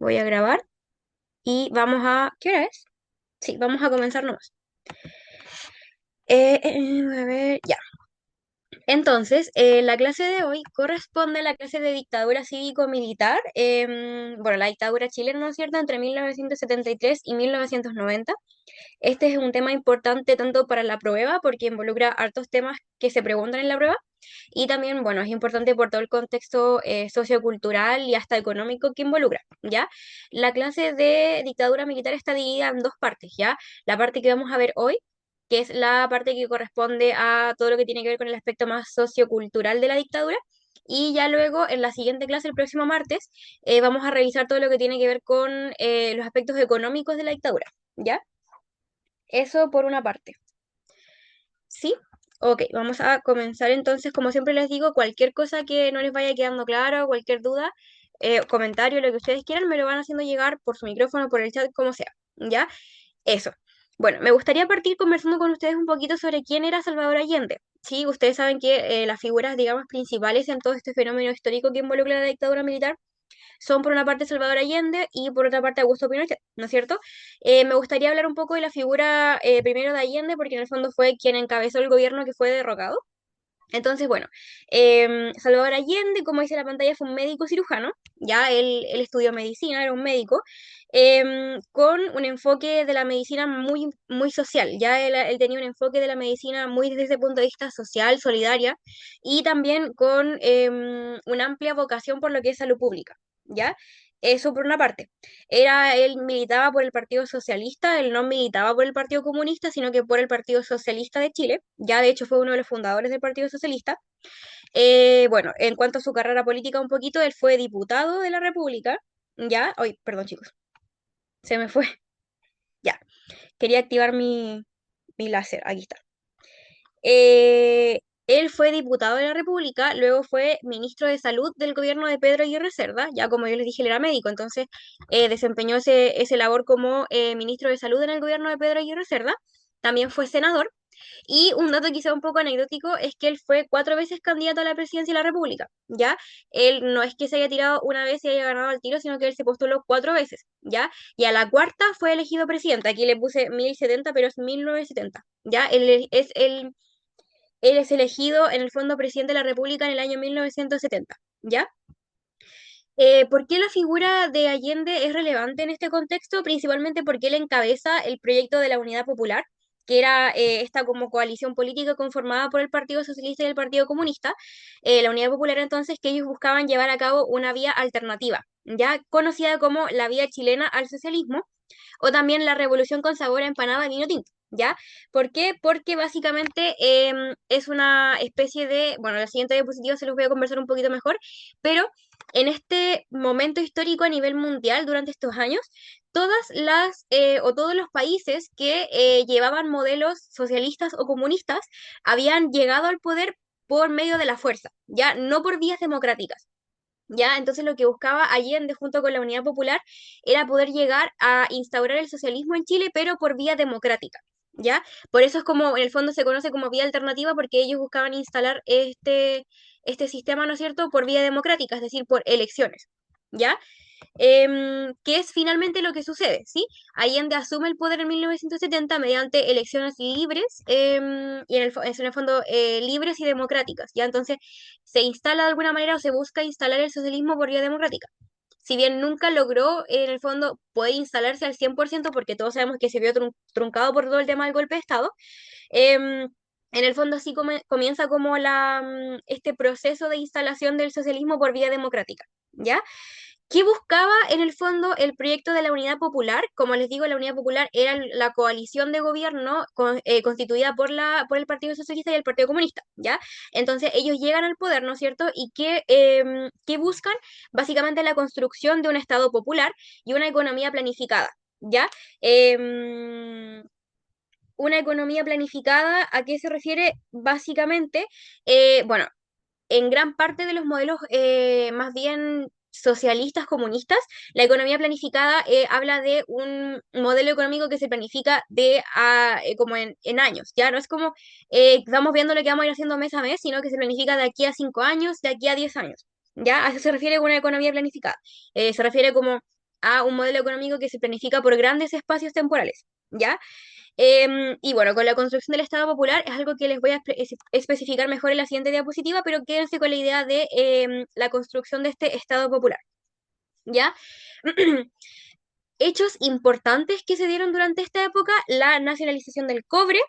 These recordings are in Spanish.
Voy a grabar y vamos a... ¿Qué hora es? Sí, vamos a comenzar nomás. A ver, ya. Entonces, la clase de hoy corresponde a la clase de dictadura cívico-militar. Bueno, la dictadura chilena, ¿no es cierto?, entre 1973 y 1990. Este es un tema importante tanto para la prueba, porque involucra hartos temas que se preguntan en la prueba, y también, bueno, es importante por todo el contexto sociocultural y hasta económico que involucra, ¿ya? La clase de dictadura militar está dividida en dos partes, ¿ya? La parte que vamos a ver hoy, que es la parte que corresponde a todo lo que tiene que ver con el aspecto más sociocultural de la dictadura, y ya luego en la siguiente clase, el próximo martes, vamos a revisar todo lo que tiene que ver con los aspectos económicos de la dictadura, ¿ya? Eso por una parte. ¿Sí? Ok, vamos a comenzar entonces. Como siempre les digo, cualquier cosa que no les vaya quedando claro, cualquier duda, comentario, lo que ustedes quieran, me lo van haciendo llegar por su micrófono, por el chat, como sea. ¿Ya? Eso. Bueno, me gustaría partir conversando con ustedes un poquito sobre quién era Salvador Allende. Sí, ustedes saben que las figuras, digamos, principales en todo este fenómeno histórico que involucra la dictadura militar son por una parte Salvador Allende y por otra parte Augusto Pinochet, ¿no es cierto? Me gustaría hablar un poco de la figura primero de Allende, porque en el fondo fue quien encabezó el gobierno que fue derrocado. Entonces, bueno, Salvador Allende, como dice la pantalla, fue un médico cirujano, ya él estudió medicina, era un médico, con un enfoque de la medicina muy, muy social, ya él tenía un enfoque de la medicina muy desde ese punto de vista social, solidaria, y también con una amplia vocación por lo que es salud pública, ¿ya? Eso por una parte. Él militaba por el Partido Socialista, él no militaba por el Partido Comunista, sino que por el Partido Socialista de Chile. Ya de hecho fue uno de los fundadores del Partido Socialista. Bueno, en cuanto a su carrera política un poquito, él fue diputado de la República. Ya, hoy, perdón chicos, se me fue. Ya, quería activar mi láser, aquí está. Él fue diputado de la República, luego fue ministro de Salud del gobierno de Pedro Aguirre Cerda, ya como yo les dije, él era médico, entonces desempeñó ese labor como ministro de Salud en el gobierno de Pedro Aguirre Cerda. También fue senador, y un dato quizá un poco anecdótico es que él fue 4 veces candidato a la presidencia de la República, ¿ya? Él no es que se haya tirado una vez y haya ganado al tiro, sino que él se postuló 4 veces, ¿ya? Y a la cuarta fue elegido presidente. Aquí le puse 1070, pero es 1970, ¿ya? Él es elegido en el fondo presidente de la República en el año 1970, ¿ya? ¿Por qué la figura de Allende es relevante en este contexto? Principalmente porque él encabeza el proyecto de la Unidad Popular, que era esta como coalición política conformada por el Partido Socialista y el Partido Comunista. La Unidad Popular entonces que ellos buscaban llevar a cabo una vía alternativa, ya conocida como la vía chilena al socialismo, o también la revolución con sabor a empanada de vino tinto, ¿ya? ¿Por qué? Porque básicamente es una especie de, bueno, la siguiente diapositiva se los voy a conversar un poquito mejor, pero en este momento histórico a nivel mundial, durante estos años, o todos los países que llevaban modelos socialistas o comunistas habían llegado al poder por medio de la fuerza, ya no por vías democráticas. ¿Ya? Entonces lo que buscaba Allende junto con la Unidad Popular era poder llegar a instaurar el socialismo en Chile, pero por vía democrática, ¿ya? Por eso es como, en el fondo se conoce como vía alternativa, porque ellos buscaban instalar este sistema, ¿no es cierto?, por vía democrática, es decir, por elecciones, ¿ya? Que es finalmente lo que sucede, ¿sí? Allende asume el poder en 1970 mediante elecciones libres y en el fondo libres y democráticas, ¿ya? Entonces se instala de alguna manera o se busca instalar el socialismo por vía democrática. Si bien nunca logró, en el fondo, poder instalarse al 100% porque todos sabemos que se vio truncado por todo el tema del golpe de Estado, em, en el fondo así comienza como este proceso de instalación del socialismo por vía democrática, ¿ya? ¿Qué buscaba en el fondo el proyecto de la Unidad Popular? Como les digo, la Unidad Popular era la coalición de gobierno constituida por el Partido Socialista y el Partido Comunista, ¿ya? Entonces ellos llegan al poder, ¿no es cierto? ¿Y qué buscan? Básicamente la construcción de un Estado popular y una economía planificada, ¿ya? Una economía planificada, ¿a qué se refiere? Básicamente, bueno, en gran parte de los modelos más bien socialistas, comunistas, la economía planificada habla de un modelo económico que se planifica como en años, ya no es como vamos viendo lo que vamos a ir haciendo mes a mes, sino que se planifica de aquí a 5 años, de aquí a 10 años, ya a eso se refiere con una economía planificada. Se refiere como a un modelo económico que se planifica por grandes espacios temporales, ¿ya? Y bueno, con la construcción del Estado Popular es algo que les voy a especificar mejor en la siguiente diapositiva, pero quédense con la idea de la construcción de este Estado Popular, ¿ya? Hechos importantes que se dieron durante esta época: la nacionalización del cobre,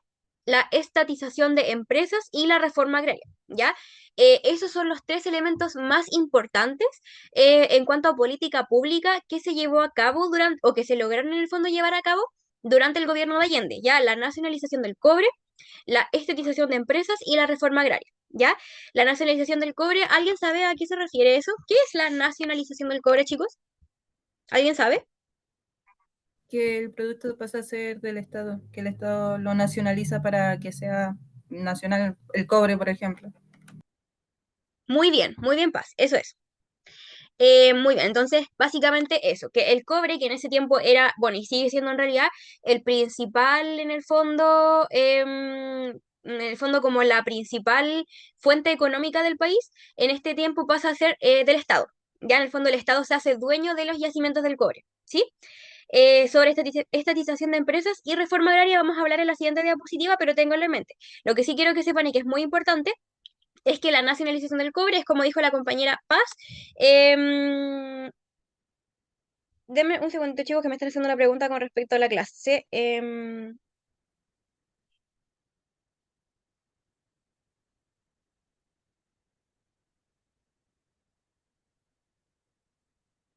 la estatización de empresas y la reforma agraria, ¿ya? Esos son los tres elementos más importantes en cuanto a política pública que se llevó a cabo durante, o que se lograron en el fondo llevar a cabo durante el gobierno de Allende, ¿ya? La nacionalización del cobre, la estatización de empresas y la reforma agraria, ¿ya? La nacionalización del cobre, ¿alguien sabe a qué se refiere eso? ¿Qué es la nacionalización del cobre, chicos? ¿Alguien sabe? Que el producto pasa a ser del Estado, que el Estado lo nacionaliza para que sea nacional el cobre, por ejemplo. Muy bien, Paz, eso es. Muy bien, entonces básicamente eso, que el cobre, que en ese tiempo era, bueno, y sigue siendo en realidad el principal en el fondo como la principal fuente económica del país, en este tiempo pasa a ser del Estado. Ya en el fondo el Estado se hace dueño de los yacimientos del cobre, ¿sí? Sobre estatización de empresas y reforma agraria vamos a hablar en la siguiente diapositiva, pero tenganlo en mente. Lo que sí quiero que sepan y que es muy importante es que la nacionalización del cobre es, como dijo la compañera Paz, denme un segundo, chicos, que me están haciendo una pregunta con respecto a la clase.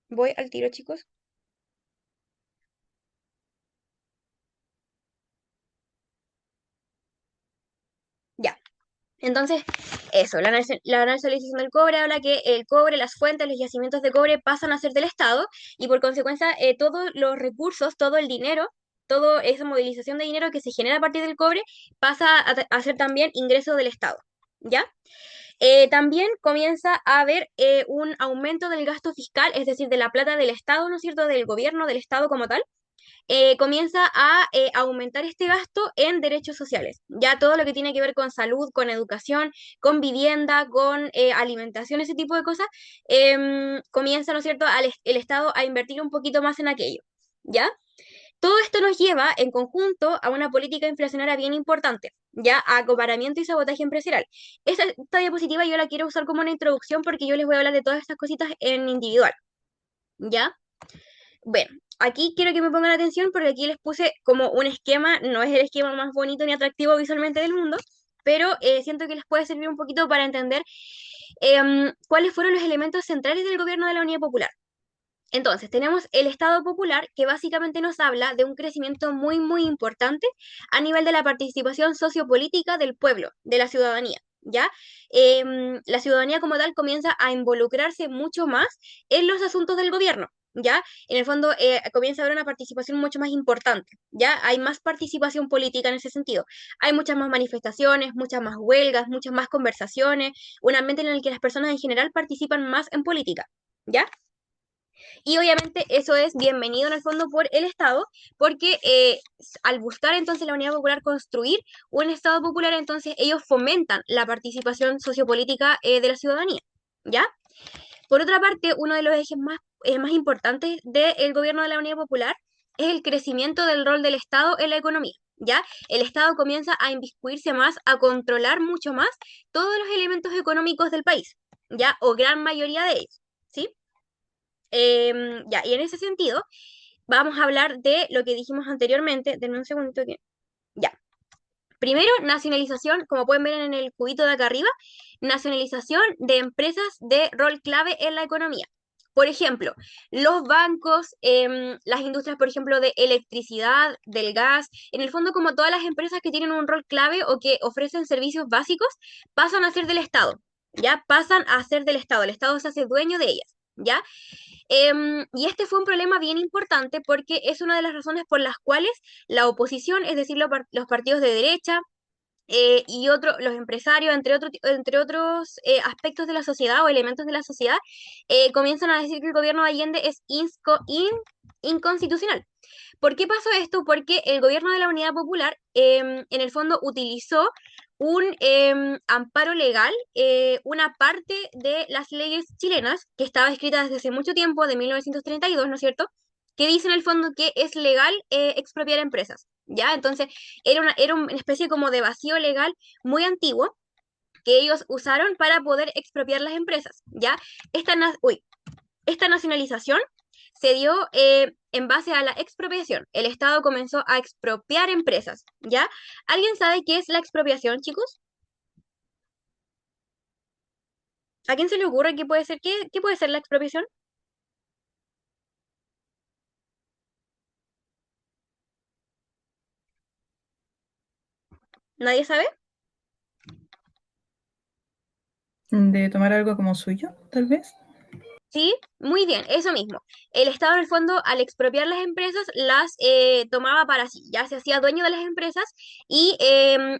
Voy al tiro, chicos. Ya. Entonces, eso, la nacionalización del cobre habla que el cobre, las fuentes, los yacimientos de cobre pasan a ser del Estado y por consecuencia todos los recursos, todo el dinero, toda esa movilización de dinero que se genera a partir del cobre pasa a ser también ingreso del Estado. ¿Ya? También comienza a haber un aumento del gasto fiscal, es decir, de la plata del Estado, ¿no es cierto?, del gobierno, del Estado como tal. Comienza a aumentar este gasto en derechos sociales. Ya todo lo que tiene que ver con salud, con educación, con vivienda, con alimentación, ese tipo de cosas, comienza, ¿no es cierto?, el Estado a invertir un poquito más en aquello. ¿Ya? Todo esto nos lleva en conjunto a una política inflacionaria bien importante, ya a acoparamiento y sabotaje empresarial. Esta diapositiva yo la quiero usar como una introducción porque yo les voy a hablar de todas estas cositas en individual, ¿ya? Bueno, aquí quiero que me pongan atención porque aquí les puse como un esquema, no es el esquema más bonito ni atractivo visualmente del mundo, pero siento que les puede servir un poquito para entender cuáles fueron los elementos centrales del gobierno de la Unidad Popular. Entonces, tenemos el Estado Popular, que básicamente nos habla de un crecimiento muy importante a nivel de la participación sociopolítica del pueblo, de la ciudadanía, ¿ya? La ciudadanía como tal comienza a involucrarse mucho más en los asuntos del gobierno, ¿ya? En el fondo comienza a haber una participación mucho más importante, ¿ya? Hay más participación política en ese sentido. Hay muchas más manifestaciones, muchas más huelgas, muchas más conversaciones, un ambiente en el que las personas en general participan más en política, ¿ya? Y obviamente eso es bienvenido en el fondo por el Estado, porque al buscar entonces la Unidad Popular construir un Estado popular, entonces ellos fomentan la participación sociopolítica de la ciudadanía, ¿ya? Por otra parte, uno de los ejes más importantes del gobierno de la Unidad Popular es el crecimiento del rol del Estado en la economía, ¿ya? El Estado comienza a inmiscuirse más, a controlar mucho más todos los elementos económicos del país, ¿ya? O gran mayoría de ellos, ¿sí? Ya, y en ese sentido, vamos a hablar de lo que dijimos anteriormente. Denme un segundito que. Ya. Primero, nacionalización, como pueden ver en el cubito de acá arriba, nacionalización de empresas de rol clave en la economía. Por ejemplo, los bancos, las industrias, por ejemplo, de electricidad, del gas, en el fondo como todas las empresas que tienen un rol clave o que ofrecen servicios básicos, pasan a ser del Estado, ¿ya? Pasan a ser del Estado, el Estado se hace dueño de ellas, ¿ya? Y este fue un problema bien importante porque es una de las razones por las cuales la oposición, es decir, los partidos de derecha los empresarios, entre otros aspectos de la sociedad o elementos de la sociedad, comienzan a decir que el gobierno de Allende es inconstitucional. ¿Por qué pasó esto? Porque el gobierno de la Unidad Popular, en el fondo, utilizó un amparo legal, una parte de las leyes chilenas, que estaba escrita desde hace mucho tiempo, de 1932, ¿no es cierto? que dice en el fondo que es legal expropiar empresas, ¿ya? Entonces, era una especie como de vacío legal muy antiguo que ellos usaron para poder expropiar las empresas, ¿ya? Esta nacionalización se dio en base a la expropiación. El Estado comenzó a expropiar empresas, ¿ya? ¿Alguien sabe qué es la expropiación, chicos? ¿A quién se le ocurre qué puede ser, qué puede ser la expropiación? ¿Nadie sabe? De tomar algo como suyo, tal vez. Sí, muy bien, eso mismo. El Estado en el fondo, al expropiar las empresas, las tomaba para sí, ya se hacía dueño de las empresas y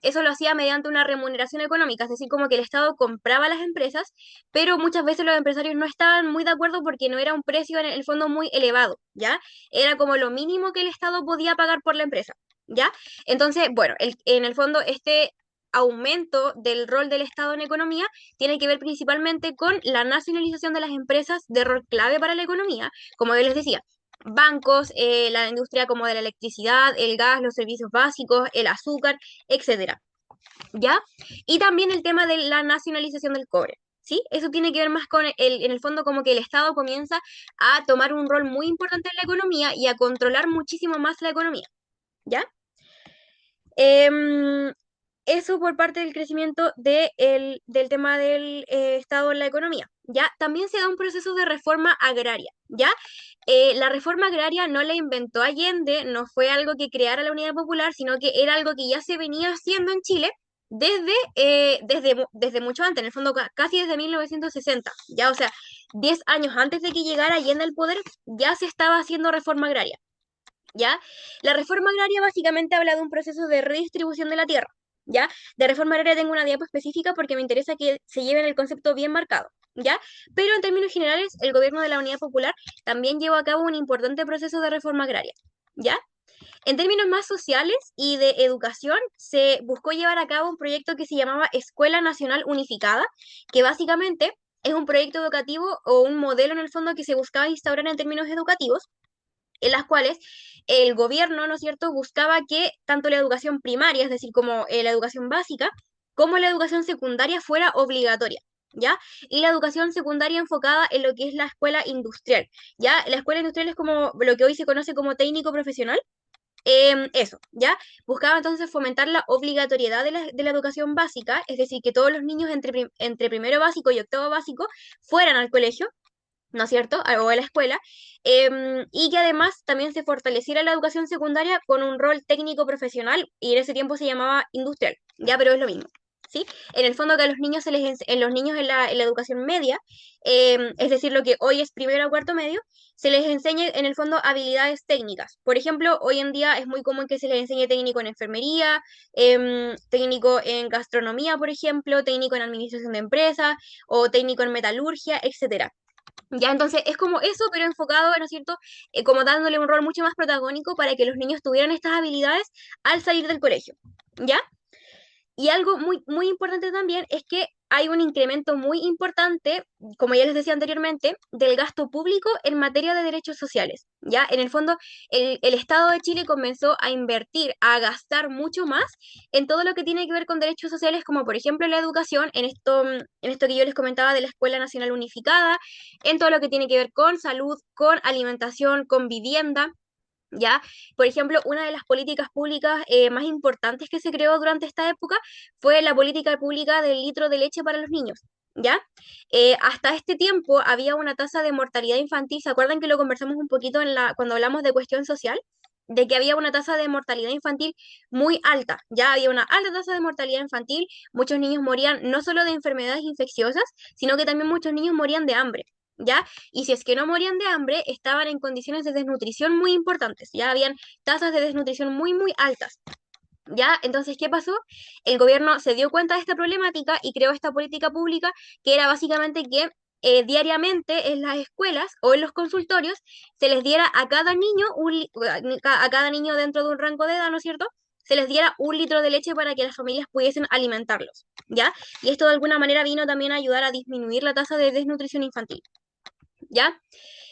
eso lo hacía mediante una remuneración económica, es decir, como que el Estado compraba las empresas, pero muchas veces los empresarios no estaban muy de acuerdo porque no era un precio en el fondo muy elevado, ¿ya? Era como lo mínimo que el Estado podía pagar por la empresa, ¿ya? Entonces, bueno, en el fondo este aumento del rol del Estado en economía tiene que ver principalmente con la nacionalización de las empresas de rol clave para la economía, como yo les decía, bancos, la industria como de la electricidad, el gas, los servicios básicos, el azúcar, etcétera, ¿ya? Y también el tema de la nacionalización del cobre. ¿Sí? Eso tiene que ver más con en el fondo como que el Estado comienza a tomar un rol muy importante en la economía y a controlar muchísimo más la economía, ¿ya? Em, Eso por parte del crecimiento del tema del Estado en la economía. ¿Ya? También se da un proceso de reforma agraria. ¿Ya? La reforma agraria no la inventó Allende, no fue algo que creara la Unidad Popular, sino que era algo que ya se venía haciendo en Chile desde mucho antes, en el fondo casi desde 1960. ¿Ya? O sea, 10 años antes de que llegara Allende al poder, ya se estaba haciendo reforma agraria. ¿Ya? La reforma agraria básicamente habla de un proceso de redistribución de la tierra, ¿ya? De reforma agraria tengo una diapo específica porque me interesa que se lleven el concepto bien marcado, ¿ya? Pero en términos generales, el gobierno de la Unidad Popular también llevó a cabo un importante proceso de reforma agraria, ¿ya? En términos más sociales y de educación, se buscó llevar a cabo un proyecto que se llamaba Escuela Nacional Unificada, que básicamente es un proyecto educativo o un modelo en el fondo que se buscaba instaurar en términos educativos en las cuales el gobierno, ¿no es cierto?, buscaba que tanto la educación primaria, es decir, como la educación básica, como la educación secundaria fuera obligatoria. ¿Ya? Y la educación secundaria enfocada en lo que es la escuela industrial, ¿ya? La escuela industrial es como lo que hoy se conoce como técnico profesional, eso, ¿ya? Buscaba entonces fomentar la obligatoriedad de la educación básica, es decir, que todos los niños entre primero básico y octavo básico fueran al colegio, ¿no es cierto? O a la escuela, y que además también se fortaleciera la educación secundaria con un rol técnico profesional, y en ese tiempo se llamaba industrial, ya, pero es lo mismo. ¿Sí? En el fondo que a los niños en los niños en la educación media, es decir, lo que hoy es primero a cuarto medio, se les enseñe en el fondo habilidades técnicas. Por ejemplo, hoy en día es muy común que se les enseñe técnico en enfermería, técnico en gastronomía, por ejemplo, técnico en administración de empresas o técnico en metalurgia, etcétera. Ya, entonces es como eso, pero enfocado, ¿no es cierto? Como dándole un rol mucho más protagónico para que los niños tuvieran estas habilidades al salir del colegio. ¿Ya? Y algo muy, muy importante también es que hay un incremento muy importante, como ya les decía anteriormente, del gasto público en materia de derechos sociales. Ya, en el fondo, el Estado de Chile comenzó a invertir, a gastar mucho más en todo lo que tiene que ver con derechos sociales, como por ejemplo la educación, en esto que yo les comentaba de la Escuela Nacional Unificada, en todo lo que tiene que ver con salud, con alimentación, con vivienda. ¿Ya? Por ejemplo, una de las políticas públicas más importantes que se creó durante esta época fue la política pública del litro de leche para los niños, ¿ya? Hasta este tiempo había una tasa de mortalidad infantil, ¿se acuerdan que lo conversamos un poquito cuando hablamos de cuestión social? De que había una tasa de mortalidad infantil muy alta, ya había una alta tasa de mortalidad infantil, muchos niños morían no solo de enfermedades infecciosas, sino que también muchos niños morían de hambre. ¿Ya? Y si es que no morían de hambre, estaban en condiciones de desnutrición muy importantes, ya habían tasas de desnutrición muy, muy altas. ¿Ya? Entonces, ¿qué pasó? El gobierno se dio cuenta de esta problemática y creó esta política pública que era básicamente que diariamente en las escuelas o en los consultorios se les diera a cada niño, a cada niño dentro de un rango de edad, ¿no es cierto? Se les diera un litro de leche para que las familias pudiesen alimentarlos, ¿ya? Y esto de alguna manera vino también a ayudar a disminuir la tasa de desnutrición infantil. ¿ya?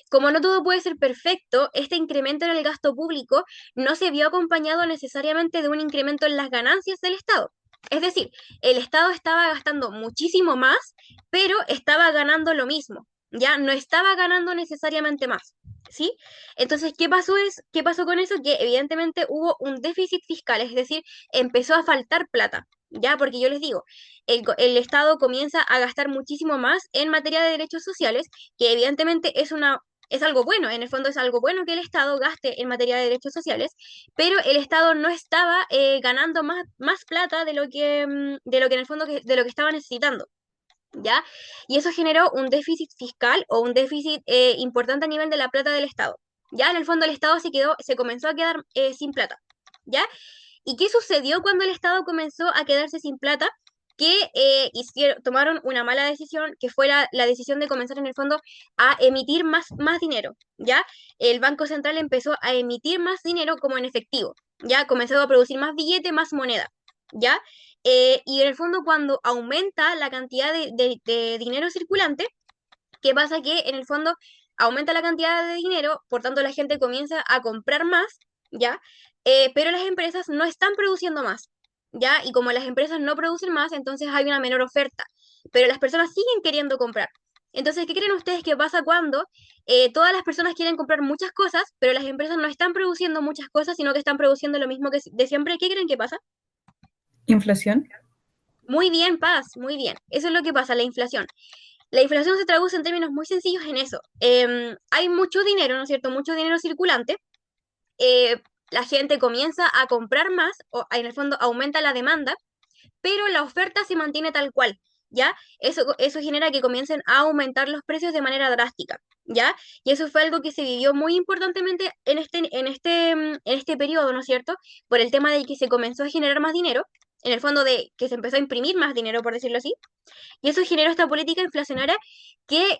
Como no todo puede ser perfecto, este incremento en el gasto público no se vio acompañado necesariamente de un incremento en las ganancias del Estado. Es decir, el Estado estaba gastando muchísimo más, pero estaba ganando lo mismo, ya no estaba ganando necesariamente más, ¿sí? Entonces, ¿qué pasó con eso? Que evidentemente hubo un déficit fiscal, es decir, empezó a faltar plata, ya, porque yo les digo, el Estado comienza a gastar muchísimo más en materia de derechos sociales, que evidentemente es algo bueno, en el fondo es algo bueno que el Estado gaste en materia de derechos sociales, pero el Estado no estaba ganando más plata de lo que en el fondo de lo que estaba necesitando, ¿ya? Y eso generó un déficit fiscal o un déficit importante a nivel de la plata del Estado. Ya en el fondo el Estado se comenzó a quedar sin plata, ¿ya? ¿Y qué sucedió cuando el Estado comenzó a quedarse sin plata? Que tomaron una mala decisión, que fue la decisión de comenzar en el fondo a emitir más dinero, ¿ya? El Banco Central empezó a emitir más dinero como en efectivo, ¿ya? Comenzó a producir más billete, más moneda, ¿ya? Y en el fondo cuando aumenta la cantidad de dinero circulante, ¿qué pasa? Que en el fondo aumenta la cantidad de dinero, por tanto la gente comienza a comprar más, ¿ya? Pero las empresas no están produciendo más, ¿ya? Y como las empresas no producen más, entonces hay una menor oferta, pero las personas siguen queriendo comprar. Entonces, ¿qué creen ustedes que pasa cuando todas las personas quieren comprar muchas cosas, pero las empresas no están produciendo muchas cosas, sino que están produciendo lo mismo que de siempre? ¿Qué creen que pasa? Inflación. Muy bien, Paz, muy bien. Eso es lo que pasa, la inflación. La inflación se traduce en términos muy sencillos en eso. Hay mucho dinero, ¿no es cierto? Mucho dinero circulante. eh, la gente comienza a comprar más, o en el fondo aumenta la demanda, pero la oferta se mantiene tal cual, ¿ya? Eso genera que comiencen a aumentar los precios de manera drástica, ¿ya? Y eso fue algo que se vivió muy importantemente en este periodo, ¿no es cierto? Por el tema de que se comenzó a generar más dinero, en el fondo de que se empezó a imprimir más dinero, por decirlo así, y eso generó esta política inflacionaria que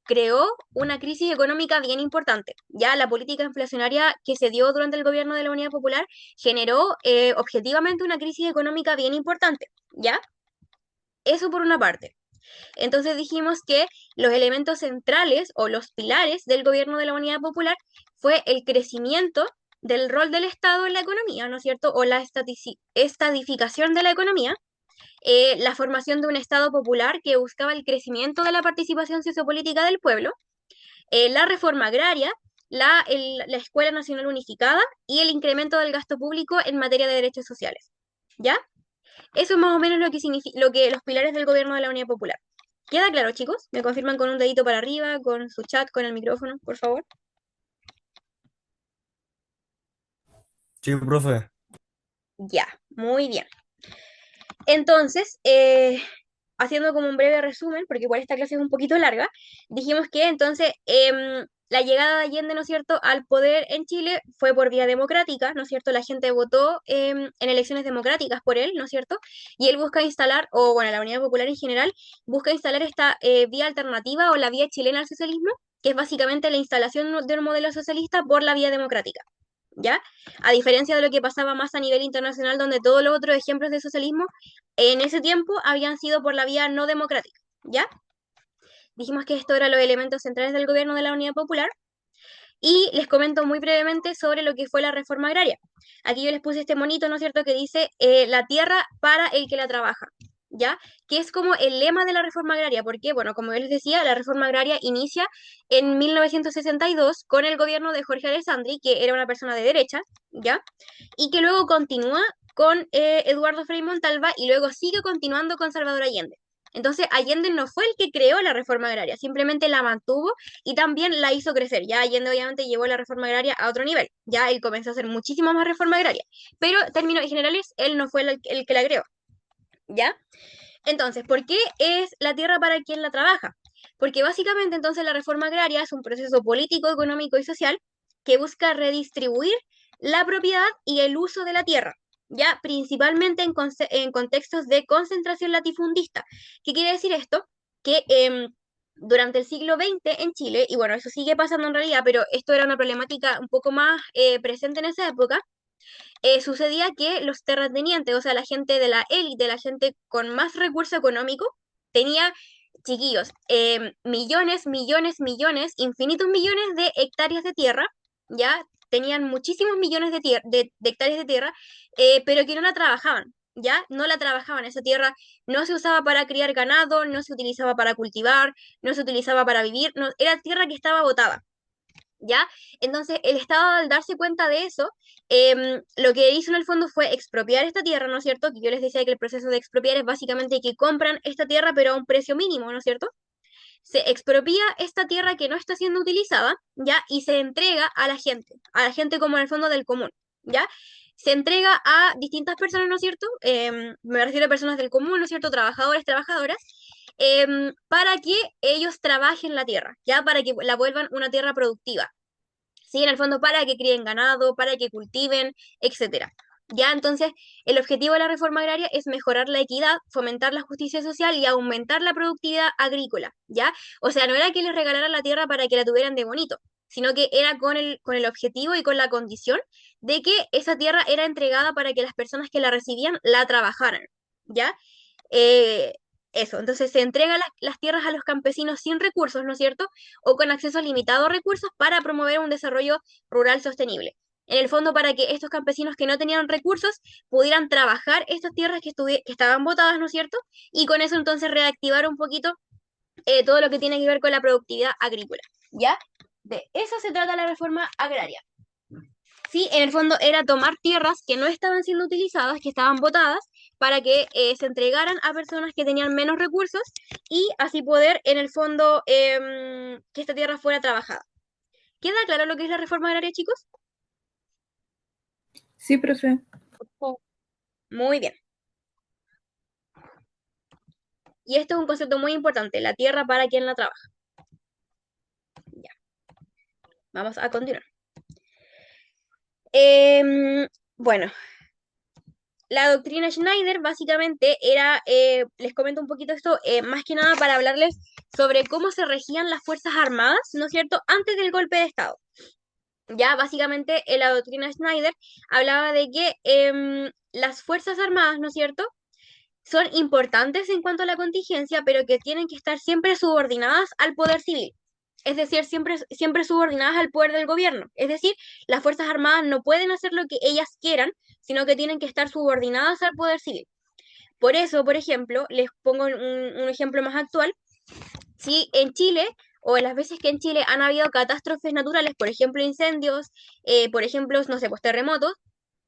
creó una crisis económica bien importante. Ya la política inflacionaria que se dio durante el gobierno de la Unidad Popular generó objetivamente una crisis económica bien importante. ¿Ya? Eso por una parte. Entonces dijimos que los elementos centrales o los pilares del gobierno de la Unidad Popular fue el crecimiento del rol del Estado en la economía, ¿no es cierto? O la estadificación de la economía, la formación de un Estado popular que buscaba el crecimiento de la participación sociopolítica del pueblo, la reforma agraria, la Escuela Nacional Unificada y el incremento del gasto público en materia de derechos sociales. ¿Ya? Eso es más o menos lo que los pilares del gobierno de la Unidad Popular. ¿Queda claro, chicos? ¿Me confirman con un dedito para arriba, con su chat, con el micrófono, por favor? Sí, profe. Ya, muy bien. Entonces, haciendo como un breve resumen, porque igual esta clase es un poquito larga, dijimos que entonces la llegada de Allende, ¿no es cierto?, al poder en Chile fue por vía democrática, ¿no es cierto? La gente votó en elecciones democráticas por él, ¿no es cierto? Y él busca instalar, o bueno, la Unidad Popular en general, busca instalar esta vía alternativa o la vía chilena al socialismo, que es básicamente la instalación de un modelo socialista por la vía democrática. ¿Ya? A diferencia de lo que pasaba más a nivel internacional, donde todos los otros ejemplos de socialismo en ese tiempo habían sido por la vía no democrática, ¿ya? Dijimos que esto eran los elementos centrales del gobierno de la Unidad Popular y les comento muy brevemente sobre lo que fue la reforma agraria. Aquí yo les puse este monito, ¿no es cierto?, que dice la tierra para el que la trabaja, ¿ya? Que es como el lema de la reforma agraria, porque, bueno, como yo les decía, la reforma agraria inicia en 1962 con el gobierno de Jorge Alessandri, que era una persona de derecha, ¿ya? Y que luego continúa con Eduardo Frei Montalva y luego sigue continuando con Salvador Allende. Entonces, Allende no fue el que creó la reforma agraria, simplemente la mantuvo y también la hizo crecer. Ya Allende obviamente llevó la reforma agraria a otro nivel. Ya él comenzó a hacer muchísima más reforma agraria. Pero en términos generales, él no fue el que la creó. ¿Ya? Entonces, ¿por qué es la tierra para quien la trabaja? Porque básicamente entonces la reforma agraria es un proceso político, económico y social que busca redistribuir la propiedad y el uso de la tierra, ya principalmente en contextos de concentración latifundista. ¿Qué quiere decir esto? Que durante el siglo XX en Chile, y bueno, eso sigue pasando en realidad, pero esto era una problemática un poco más presente en esa época, sucedía que los terratenientes, o sea, la gente de la élite, la gente con más recurso económico, tenía chiquillos, millones, millones, millones, infinitos millones de hectáreas de tierra, ¿ya? Tenían muchísimos millones de hectáreas de tierra, pero que no la trabajaban, ¿ya? No la trabajaban. Esa tierra no se usaba para criar ganado, no se utilizaba para cultivar, no se utilizaba para vivir, no, era tierra que estaba botada. ¿Ya? Entonces, el Estado, al darse cuenta de eso, lo que hizo en el fondo fue expropiar esta tierra, ¿no es cierto? Que yo les decía que el proceso de expropiar es básicamente que compran esta tierra, pero a un precio mínimo, ¿no es cierto? Se expropia esta tierra que no está siendo utilizada, ¿ya? Y se entrega a la gente como en el fondo del común, ¿ya? Se entrega a distintas personas, ¿no es cierto? Me refiero a personas del común, ¿no es cierto? Trabajadores, trabajadoras, para que ellos trabajen la tierra, ¿ya? Para que la vuelvan una tierra productiva. ¿Sí? En el fondo para que críen ganado, para que cultiven, etcétera. Ya, entonces, el objetivo de la reforma agraria es mejorar la equidad, fomentar la justicia social y aumentar la productividad agrícola, ¿ya? O sea, no era que les regalaran la tierra para que la tuvieran de bonito, sino que era con el objetivo y con la condición de que esa tierra era entregada para que las personas que la recibían la trabajaran, ¿ya? Eh, Eso, entonces se entrega las tierras a los campesinos sin recursos, ¿no es cierto? O con acceso limitado a recursos para promover un desarrollo rural sostenible. En el fondo, para que estos campesinos que no tenían recursos pudieran trabajar estas tierras que estaban botadas, ¿no es cierto? Y con eso entonces reactivar un poquito todo lo que tiene que ver con la productividad agrícola, ¿ya? De eso se trata la reforma agraria. Sí, en el fondo era tomar tierras que no estaban siendo utilizadas, que estaban botadas, para que se entregaran a personas que tenían menos recursos y así poder, en el fondo, que esta tierra fuera trabajada. ¿Queda claro lo que es la reforma agraria, chicos? Sí, profe. Muy bien. Y esto es un concepto muy importante, la tierra para quien la trabaja. Ya, vamos a continuar. Bueno, la doctrina Schneider básicamente era, les comento un poquito esto, más que nada para hablarles sobre cómo se regían las Fuerzas Armadas, ¿no es cierto?, antes del golpe de Estado. Ya, básicamente, la doctrina Schneider hablaba de que las Fuerzas Armadas, ¿no es cierto?, son importantes en cuanto a la contingencia, pero que tienen que estar siempre subordinadas al poder civil. Es decir, siempre, siempre subordinadas al poder del gobierno. Es decir, las Fuerzas Armadas no pueden hacer lo que ellas quieran, sino que tienen que estar subordinadas al poder civil. Por eso, por ejemplo, les pongo un ejemplo más actual. Si en Chile, o en las veces que en Chile han habido catástrofes naturales, por ejemplo, incendios, por ejemplo, no sé, pues terremotos,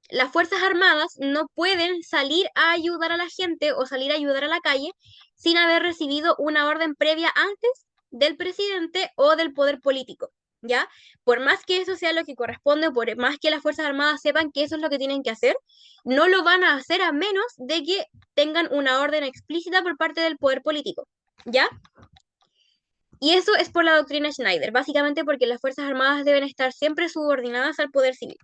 las Fuerzas Armadas no pueden salir a ayudar a la gente o salir a ayudar a la calle sin haber recibido una orden previa antes del presidente o del poder político, ¿ya? Por más que eso sea lo que corresponde, por más que las Fuerzas Armadas sepan que eso es lo que tienen que hacer, no lo van a hacer a menos de que tengan una orden explícita por parte del poder político, ¿ya? Y eso es por la doctrina Schneider, básicamente porque las Fuerzas Armadas deben estar siempre subordinadas al poder civil.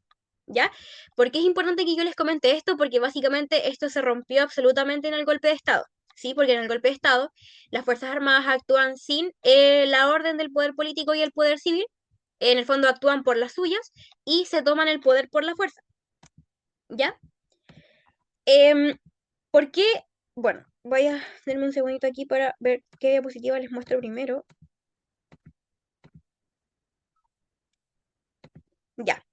¿Ya? ¿Por qué es importante que yo les comente esto? Porque básicamente esto se rompió absolutamente en el golpe de Estado, ¿sí? Porque en el golpe de Estado las Fuerzas Armadas actúan sin la orden del poder político y el poder civil, en el fondo actúan por las suyas y se toman el poder por la fuerza, ¿ya? Em, ¿Por qué? Bueno, voy a darme un segundito aquí para ver qué diapositiva les muestro primero. Ya.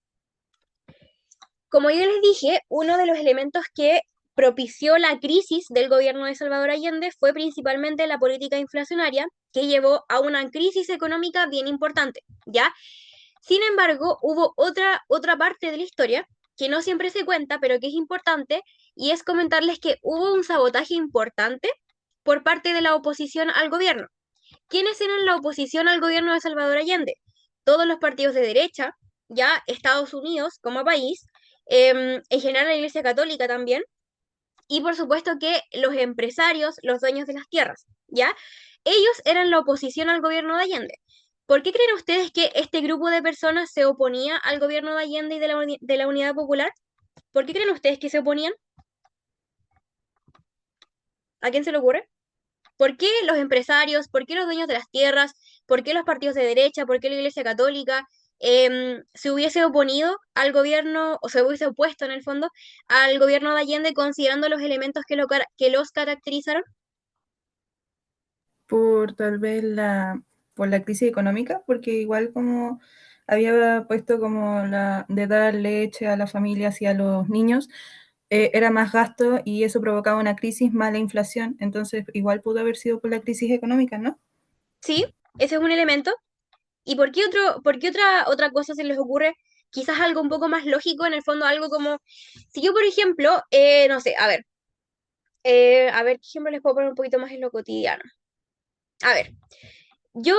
Como yo les dije, uno de los elementos que propició la crisis del gobierno de Salvador Allende fue principalmente la política inflacionaria, que llevó a una crisis económica bien importante, ¿ya? Sin embargo, hubo otra parte de la historia que no siempre se cuenta, pero que es importante, y es comentarles que hubo un sabotaje importante por parte de la oposición al gobierno. ¿Quiénes eran la oposición al gobierno de Salvador Allende? Todos los partidos de derecha, ya Estados Unidos como país, en general la Iglesia Católica también, y por supuesto que los empresarios, los dueños de las tierras, ¿ya? Ellos eran la oposición al gobierno de Allende. ¿Por qué creen ustedes que este grupo de personas se oponía al gobierno de Allende y de la Unidad Popular? ¿Por qué creen ustedes que se oponían? ¿A quién se le ocurre? ¿Por qué los empresarios, por qué los dueños de las tierras, por qué los partidos de derecha, por qué la Iglesia Católica se hubiese oponido al gobierno, o se hubiese opuesto en el fondo, al gobierno de Allende considerando los elementos que los caracterizaron? por tal vez por la crisis económica, porque igual como había puesto como la de dar leche a las familias y a los niños, era más gasto y eso provocaba una crisis más la inflación, entonces igual pudo haber sido por la crisis económica, ¿no? ¿Sí? Ese es un elemento. ¿Y por qué otra cosa se les ocurre? Quizás algo un poco más lógico, en el fondo algo como, si yo por ejemplo, no sé, a ver, ¿qué ejemplo les puedo poner un poquito más en lo cotidiano? A ver, yo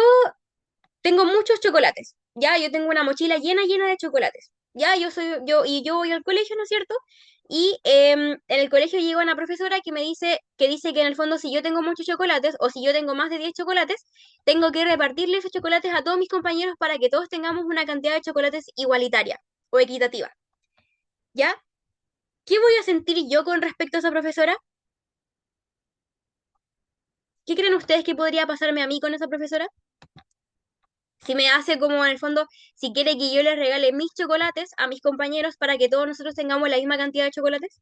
tengo muchos chocolates, ya, yo tengo una mochila llena de chocolates, ya, yo voy al colegio, ¿no es cierto? Y en el colegio llega una profesora que dice que en el fondo si yo tengo muchos chocolates o si yo tengo más de 10 chocolates, tengo que repartirle esos chocolates a todos mis compañeros para que todos tengamos una cantidad de chocolates igualitaria o equitativa, ¿ya? ¿Qué voy a sentir yo con respecto a esa profesora? ¿Qué creen ustedes que podría pasarme a mí con esa profesora? Si me hace como en el fondo, si quiere que yo les regale mis chocolates a mis compañeros para que todos nosotros tengamos la misma cantidad de chocolates.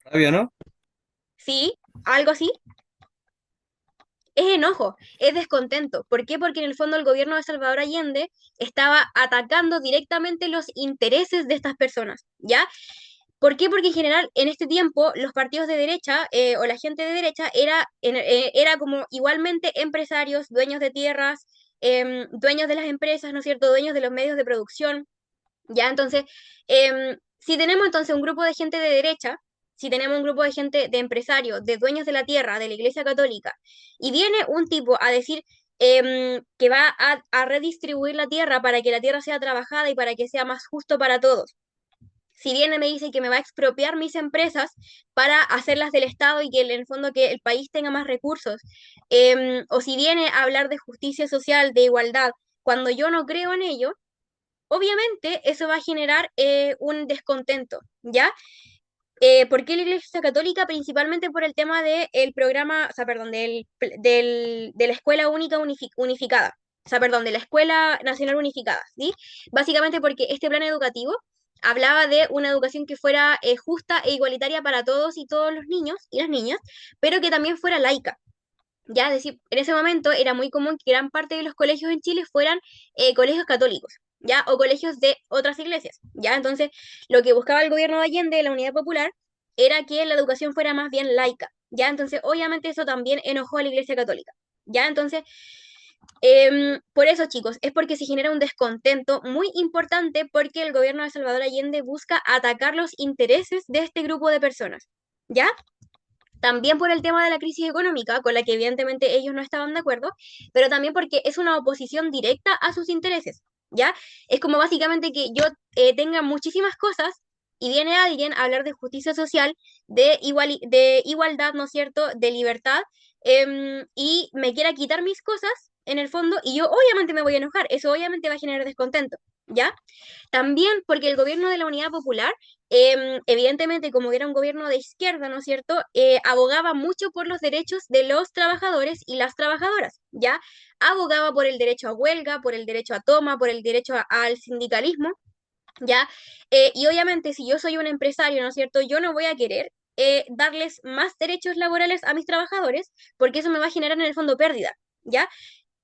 Rabia, ¿no? Sí, algo así. Es enojo, es descontento. ¿Por qué? Porque en el fondo el gobierno de Salvador Allende estaba atacando directamente los intereses de estas personas, ¿ya? ¿Por qué? Porque en general en este tiempo los partidos de derecha o la gente de derecha era como igualmente empresarios, dueños de tierras, dueños de las empresas, ¿no es cierto? Dueños de los medios de producción. ¿Ya? Entonces, si tenemos entonces un grupo de gente de derecha, si tenemos un grupo de gente de empresarios, de dueños de la tierra, de la Iglesia Católica, y viene un tipo a decir que va a redistribuir la tierra para que la tierra sea trabajada y para que sea más justo para todos. Si viene me dice que me va a expropiar mis empresas para hacerlas del Estado y que en el fondo que el país tenga más recursos, o si viene a hablar de justicia social, de igualdad, cuando yo no creo en ello, obviamente eso va a generar un descontento, ¿ya? ¿Por qué la Iglesia Católica? Principalmente por el tema del programa, o sea, perdón, de la Escuela Única Unificada, o sea, perdón, de la Escuela Nacional Unificada, ¿sí? Básicamente porque este plan educativo hablaba de una educación que fuera justa e igualitaria para todos y todos los niños y las niñas, pero que también fuera laica. Ya, es decir, en ese momento era muy común que gran parte de los colegios en Chile fueran colegios católicos, ¿ya? O colegios de otras iglesias, ¿ya? Entonces, lo que buscaba el gobierno de Allende, la Unidad Popular, era que la educación fuera más bien laica, ¿ya? Entonces, obviamente eso también enojó a la Iglesia Católica, ¿ya? Entonces, por eso, chicos, es porque se genera un descontento muy importante porque el gobierno de Salvador Allende busca atacar los intereses de este grupo de personas, ¿ya? También por el tema de la crisis económica, con la que evidentemente ellos no estaban de acuerdo, pero también porque es una oposición directa a sus intereses, ¿ya? Es como básicamente que yo tenga muchísimas cosas y viene alguien a hablar de justicia social, de igualdad, ¿no es cierto?, de libertad, y me quiera quitar mis cosas, en el fondo, y yo obviamente me voy a enojar, eso obviamente va a generar descontento, ¿ya? También porque el gobierno de la Unidad Popular evidentemente, como era un gobierno de izquierda, ¿no es cierto?, abogaba mucho por los derechos de los trabajadores y las trabajadoras, ¿ya? Abogaba por el derecho a huelga, por el derecho a toma, por el derecho al sindicalismo, ¿ya? Y obviamente, si yo soy un empresario, ¿no es cierto?, yo no voy a querer darles más derechos laborales a mis trabajadores, porque eso me va a generar en el fondo pérdida, ¿ya?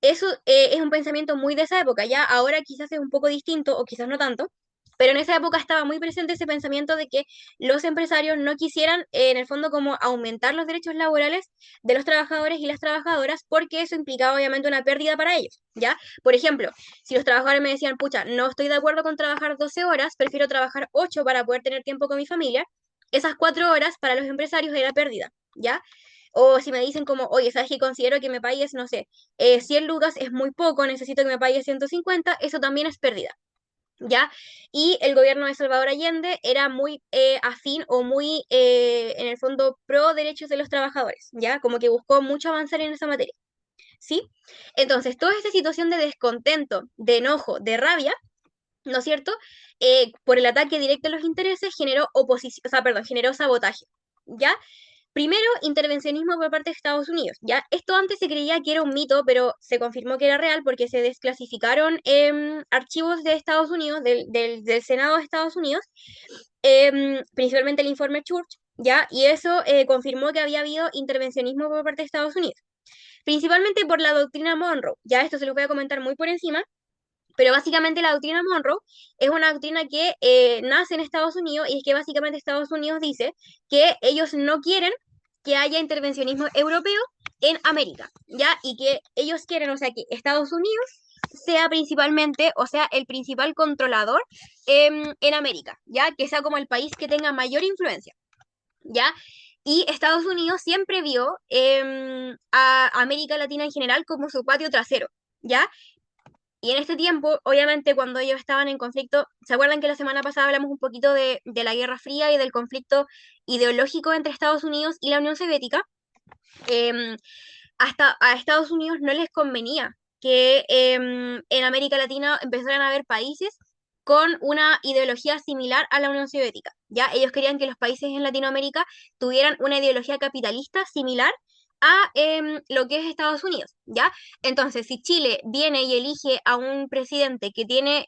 Eso es un pensamiento muy de esa época, ya ahora quizás es un poco distinto o quizás no tanto, pero en esa época estaba muy presente ese pensamiento de que los empresarios no quisieran en el fondo como aumentar los derechos laborales de los trabajadores y las trabajadoras porque eso implicaba obviamente una pérdida para ellos, ¿ya? Por ejemplo, si los trabajadores me decían, pucha, no estoy de acuerdo con trabajar 12 horas, prefiero trabajar 8 para poder tener tiempo con mi familia, esas 4 horas para los empresarios era pérdida, ¿ya? O si me dicen como, oye, ¿sabes qué? Considero que me pagues, no sé, 100 lucas es muy poco, necesito que me pagues 150, eso también es pérdida, ¿ya? Y el gobierno de Salvador Allende era muy afín o muy, en el fondo, pro derechos de los trabajadores, ¿ya? Como que buscó mucho avanzar en esa materia, ¿sí? Entonces, toda esta situación de descontento, de enojo, de rabia, ¿no es cierto? Por el ataque directo a los intereses generó oposición, o sea, perdón, generó sabotaje, ¿ya? Primero, intervencionismo por parte de Estados Unidos. Ya, esto antes se creía que era un mito, pero se confirmó que era real porque se desclasificaron archivos de Estados Unidos, del Senado de Estados Unidos, principalmente el informe Church, ya, y eso confirmó que había habido intervencionismo por parte de Estados Unidos. principalmente por la doctrina Monroe. Ya esto se lo voy a comentar muy por encima, pero básicamente la doctrina Monroe es una doctrina que nace en Estados Unidos y es que básicamente Estados Unidos dice que ellos no quieren que haya intervencionismo europeo en América, ¿ya? Y que ellos quieren, o sea, que Estados Unidos sea principalmente, o sea, el principal controlador en América, ¿ya? Que sea como el país que tenga mayor influencia, ¿ya? Y Estados Unidos siempre vio a América Latina en general como su patio trasero, ¿ya? Y en este tiempo, obviamente, cuando ellos estaban en conflicto, ¿se acuerdan que la semana pasada hablamos un poquito de la Guerra Fría y del conflicto ideológico entre Estados Unidos y la Unión Soviética? Em, Hasta a Estados Unidos no les convenía que en América Latina empezaran a haber países con una ideología similar a la Unión Soviética. Ya ellos querían que los países en Latinoamérica tuvieran una ideología capitalista similar a lo que es Estados Unidos, ¿ya? Entonces, si Chile viene y elige a un presidente que tiene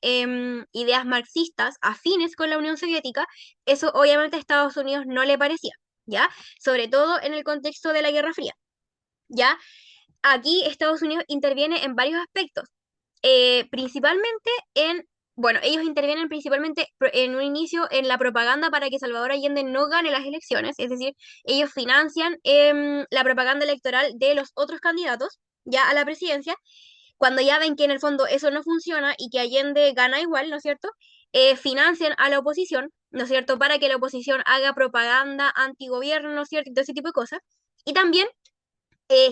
ideas marxistas afines con la Unión Soviética, eso obviamente a Estados Unidos no le parecía, ¿ya? Sobre todo en el contexto de la Guerra Fría. ¿Ya? Aquí Estados Unidos interviene en varios aspectos, principalmente bueno, ellos intervienen principalmente en un inicio en la propaganda para que Salvador Allende no gane las elecciones, es decir, ellos financian la propaganda electoral de los otros candidatos ya a la presidencia, cuando ya ven que en el fondo eso no funciona y que Allende gana igual, ¿no es cierto? Financian a la oposición, ¿no es cierto?, para que la oposición haga propaganda antigobierno, ¿no es cierto?, y todo ese tipo de cosas. Y también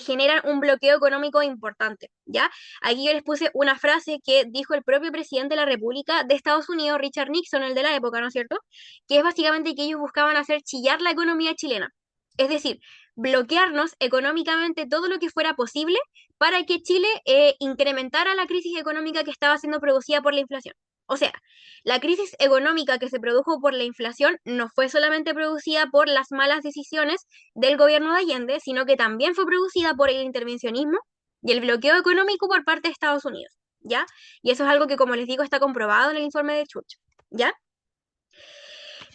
generan un bloqueo económico importante, ¿ya? Aquí yo les puse una frase que dijo el propio presidente de la República de Estados Unidos, Richard Nixon, el de la época, ¿no es cierto? Que es básicamente que ellos buscaban hacer chillar la economía chilena. Es decir, bloquearnos económicamente todo lo que fuera posible para que Chile incrementara la crisis económica que estaba siendo producida por la inflación. O sea, la crisis económica que se produjo por la inflación no fue solamente producida por las malas decisiones del gobierno de Allende, sino que también fue producida por el intervencionismo y el bloqueo económico por parte de Estados Unidos, ¿ya? Y eso es algo que, como les digo, está comprobado en el informe de Church, ¿ya?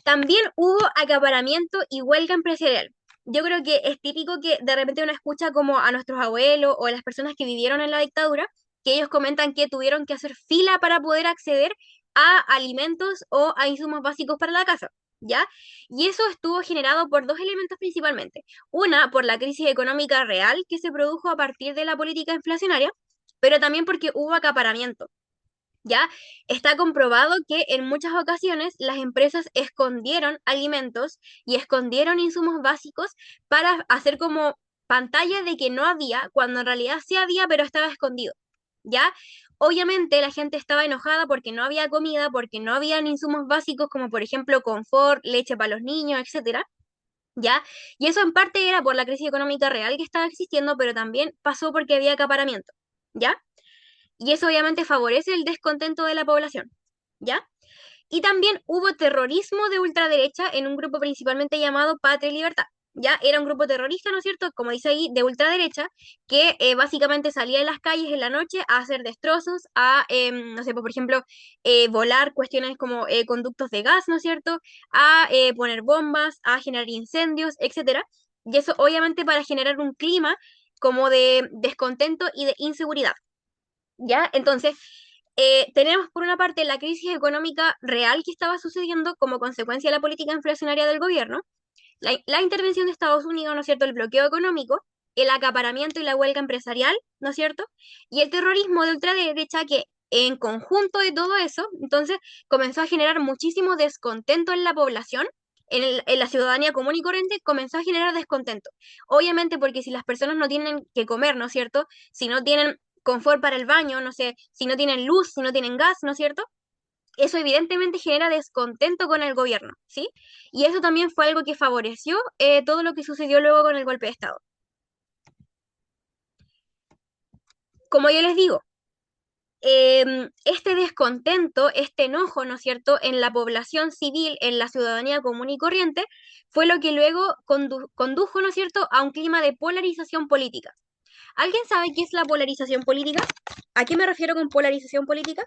También hubo acaparamiento y huelga empresarial. Yo creo que es típico que de repente uno escucha como a nuestros abuelos o a las personas que vivieron en la dictadura, que ellos comentan que tuvieron que hacer fila para poder acceder a alimentos o a insumos básicos para la casa, ¿ya? Y eso estuvo generado por dos elementos principalmente. Una, por la crisis económica real que se produjo a partir de la política inflacionaria, pero también porque hubo acaparamiento. ¿Ya? Está comprobado que en muchas ocasiones las empresas escondieron alimentos y escondieron insumos básicos para hacer como pantalla de que no había, cuando en realidad sí había, pero estaba escondido, ¿ya? Obviamente la gente estaba enojada porque no había comida, porque no habían insumos básicos como por ejemplo confort, leche para los niños, etcétera, ¿ya? Y eso en parte era por la crisis económica real que estaba existiendo, pero también pasó porque había acaparamiento, ¿ya? Y eso obviamente favorece el descontento de la población, ¿ya? Y también hubo terrorismo de ultraderecha en un grupo principalmente llamado Patria y Libertad. Ya era un grupo terrorista, ¿no es cierto? Como dice ahí, de ultraderecha, que básicamente salía en las calles en la noche a hacer destrozos, a, no sé, por ejemplo, volar cuestiones como conductos de gas, ¿no es cierto? A poner bombas, a generar incendios, etcétera. Y eso obviamente para generar un clima como de descontento y de inseguridad. ¿Ya? Entonces, tenemos por una parte la crisis económica real que estaba sucediendo como consecuencia de la política inflacionaria del gobierno, la intervención de Estados Unidos, ¿no es cierto?, el bloqueo económico, el acaparamiento y la huelga empresarial, ¿no es cierto?, y el terrorismo de ultraderecha que en conjunto de todo eso, entonces comenzó a generar muchísimo descontento en la población. En la ciudadanía común y corriente comenzó a generar descontento. Obviamente porque si las personas no tienen que comer, ¿no es cierto? Si no tienen confort para el baño, no sé, si no tienen luz, si no tienen gas, ¿no es cierto? Eso evidentemente genera descontento con el gobierno, ¿sí? Y eso también fue algo que favoreció todo lo que sucedió luego con el golpe de Estado. Como yo les digo, este descontento, este enojo, ¿no es cierto?, en la población civil, en la ciudadanía común y corriente, fue lo que luego condujo, ¿no es cierto?, a un clima de polarización política. ¿Alguien sabe qué es la polarización política? ¿A qué me refiero con polarización política?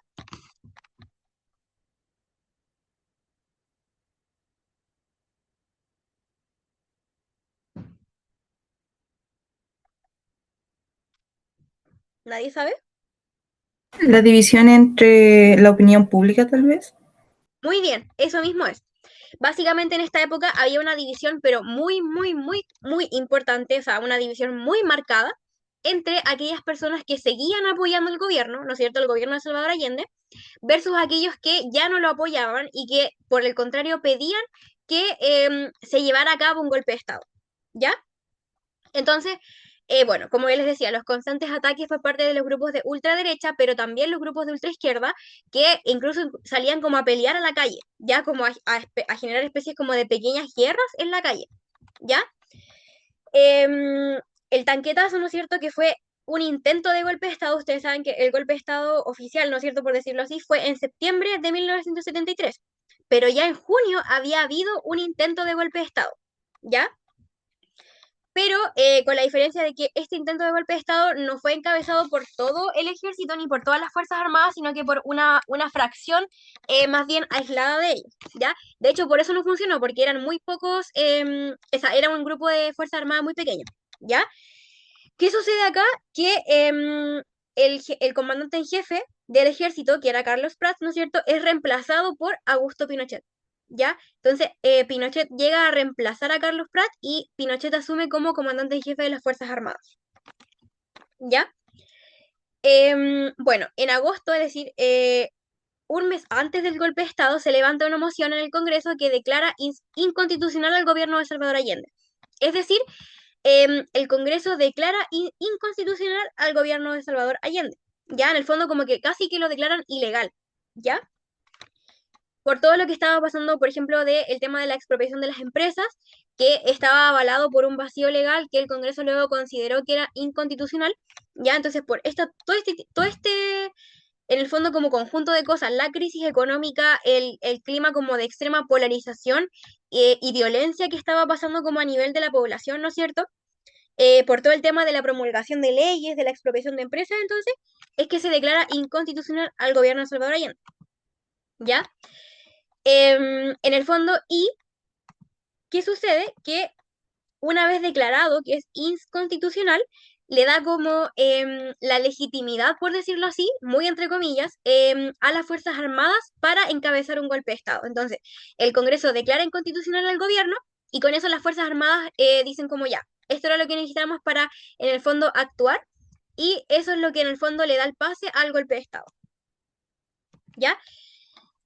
¿Nadie sabe? La división entre la opinión pública, tal vez. Muy bien, eso mismo es. Básicamente en esta época había una división, pero muy, muy, muy, muy importante, o sea, una división muy marcada entre aquellas personas que seguían apoyando el gobierno, ¿no es cierto?, el gobierno de Salvador Allende, versus aquellos que ya no lo apoyaban y que, por el contrario, pedían que se llevara a cabo un golpe de Estado. ¿Ya? Entonces, bueno, como ya les decía, los constantes ataques por parte de los grupos de ultraderecha, pero también los grupos de ultraizquierda, que incluso salían como a pelear a la calle, ya como a generar especies como de pequeñas guerras en la calle, ¿ya? El tanquetazo, ¿no es cierto?, que fue un intento de golpe de Estado. Ustedes saben que el golpe de Estado oficial, ¿no es cierto?, por decirlo así, fue en septiembre de 1973, pero ya en junio había habido un intento de golpe de Estado, ¿ya? Pero con la diferencia de que este intento de golpe de Estado no fue encabezado por todo el ejército ni por todas las Fuerzas Armadas, sino que por una fracción más bien aislada de ellos, ¿ya? De hecho, por eso no funcionó, porque eran muy pocos, o sea, era un grupo de Fuerzas Armadas muy pequeño, ¿ya? ¿Qué sucede acá? Que el comandante en jefe del ejército, que era Carlos Prats, ¿no es cierto?, es reemplazado por Augusto Pinochet, ¿ya? Entonces, Pinochet llega a reemplazar a Carlos Prats y Pinochet asume como comandante en jefe de las Fuerzas Armadas, ¿ya? Bueno, en agosto, es decir, un mes antes del golpe de Estado, se levanta una moción en el Congreso que declara inconstitucional al gobierno de Salvador Allende. Es decir, el Congreso declara inconstitucional al gobierno de Salvador Allende. Ya, en el fondo, como que casi que lo declaran ilegal. ¿Ya? Por todo lo que estaba pasando, por ejemplo, del tema de la expropiación de las empresas, que estaba avalado por un vacío legal que el Congreso luego consideró que era inconstitucional. Ya, entonces, por en el fondo, como conjunto de cosas, la crisis económica, el clima como de extrema polarización y violencia que estaba pasando como a nivel de la población, ¿no es cierto? Por todo el tema de la promulgación de leyes, de la expropiación de empresas, entonces, es que se declara inconstitucional al gobierno de Salvador Allende. ¿Ya? En el fondo, ¿y qué sucede? Que una vez declarado que es inconstitucional, le da como la legitimidad, por decirlo así, muy entre comillas, a las Fuerzas Armadas para encabezar un golpe de Estado. Entonces, el Congreso declara inconstitucional al gobierno y con eso las Fuerzas Armadas dicen como ya, esto era lo que necesitamos para, en el fondo, actuar y eso es lo que en el fondo le da el pase al golpe de Estado. ¿Ya?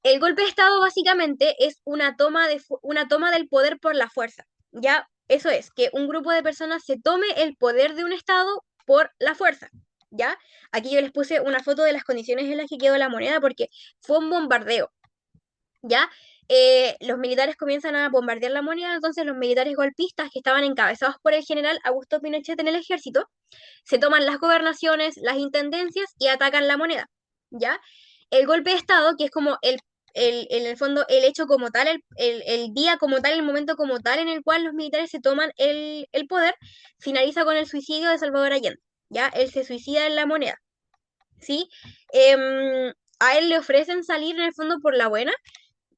El golpe de Estado básicamente es una toma del poder por la fuerza. Ya, eso es, que un grupo de personas se tome el poder de un Estado por la fuerza. ¿Ya? Aquí yo les puse una foto de las condiciones en las que quedó la moneda porque fue un bombardeo. ¿Ya? Los militares comienzan a bombardear la moneda, entonces los militares golpistas que estaban encabezados por el general Augusto Pinochet en el ejército, se toman las gobernaciones, las intendencias y atacan la moneda. ¿Ya? El golpe de Estado, que es como en el fondo el hecho como tal, el día como tal, el momento como tal en el cual los militares se toman el poder, finaliza con el suicidio de Salvador Allende. ¿Ya? Él se suicida en la moneda. ¿Sí? A él le ofrecen salir en el fondo por la buena,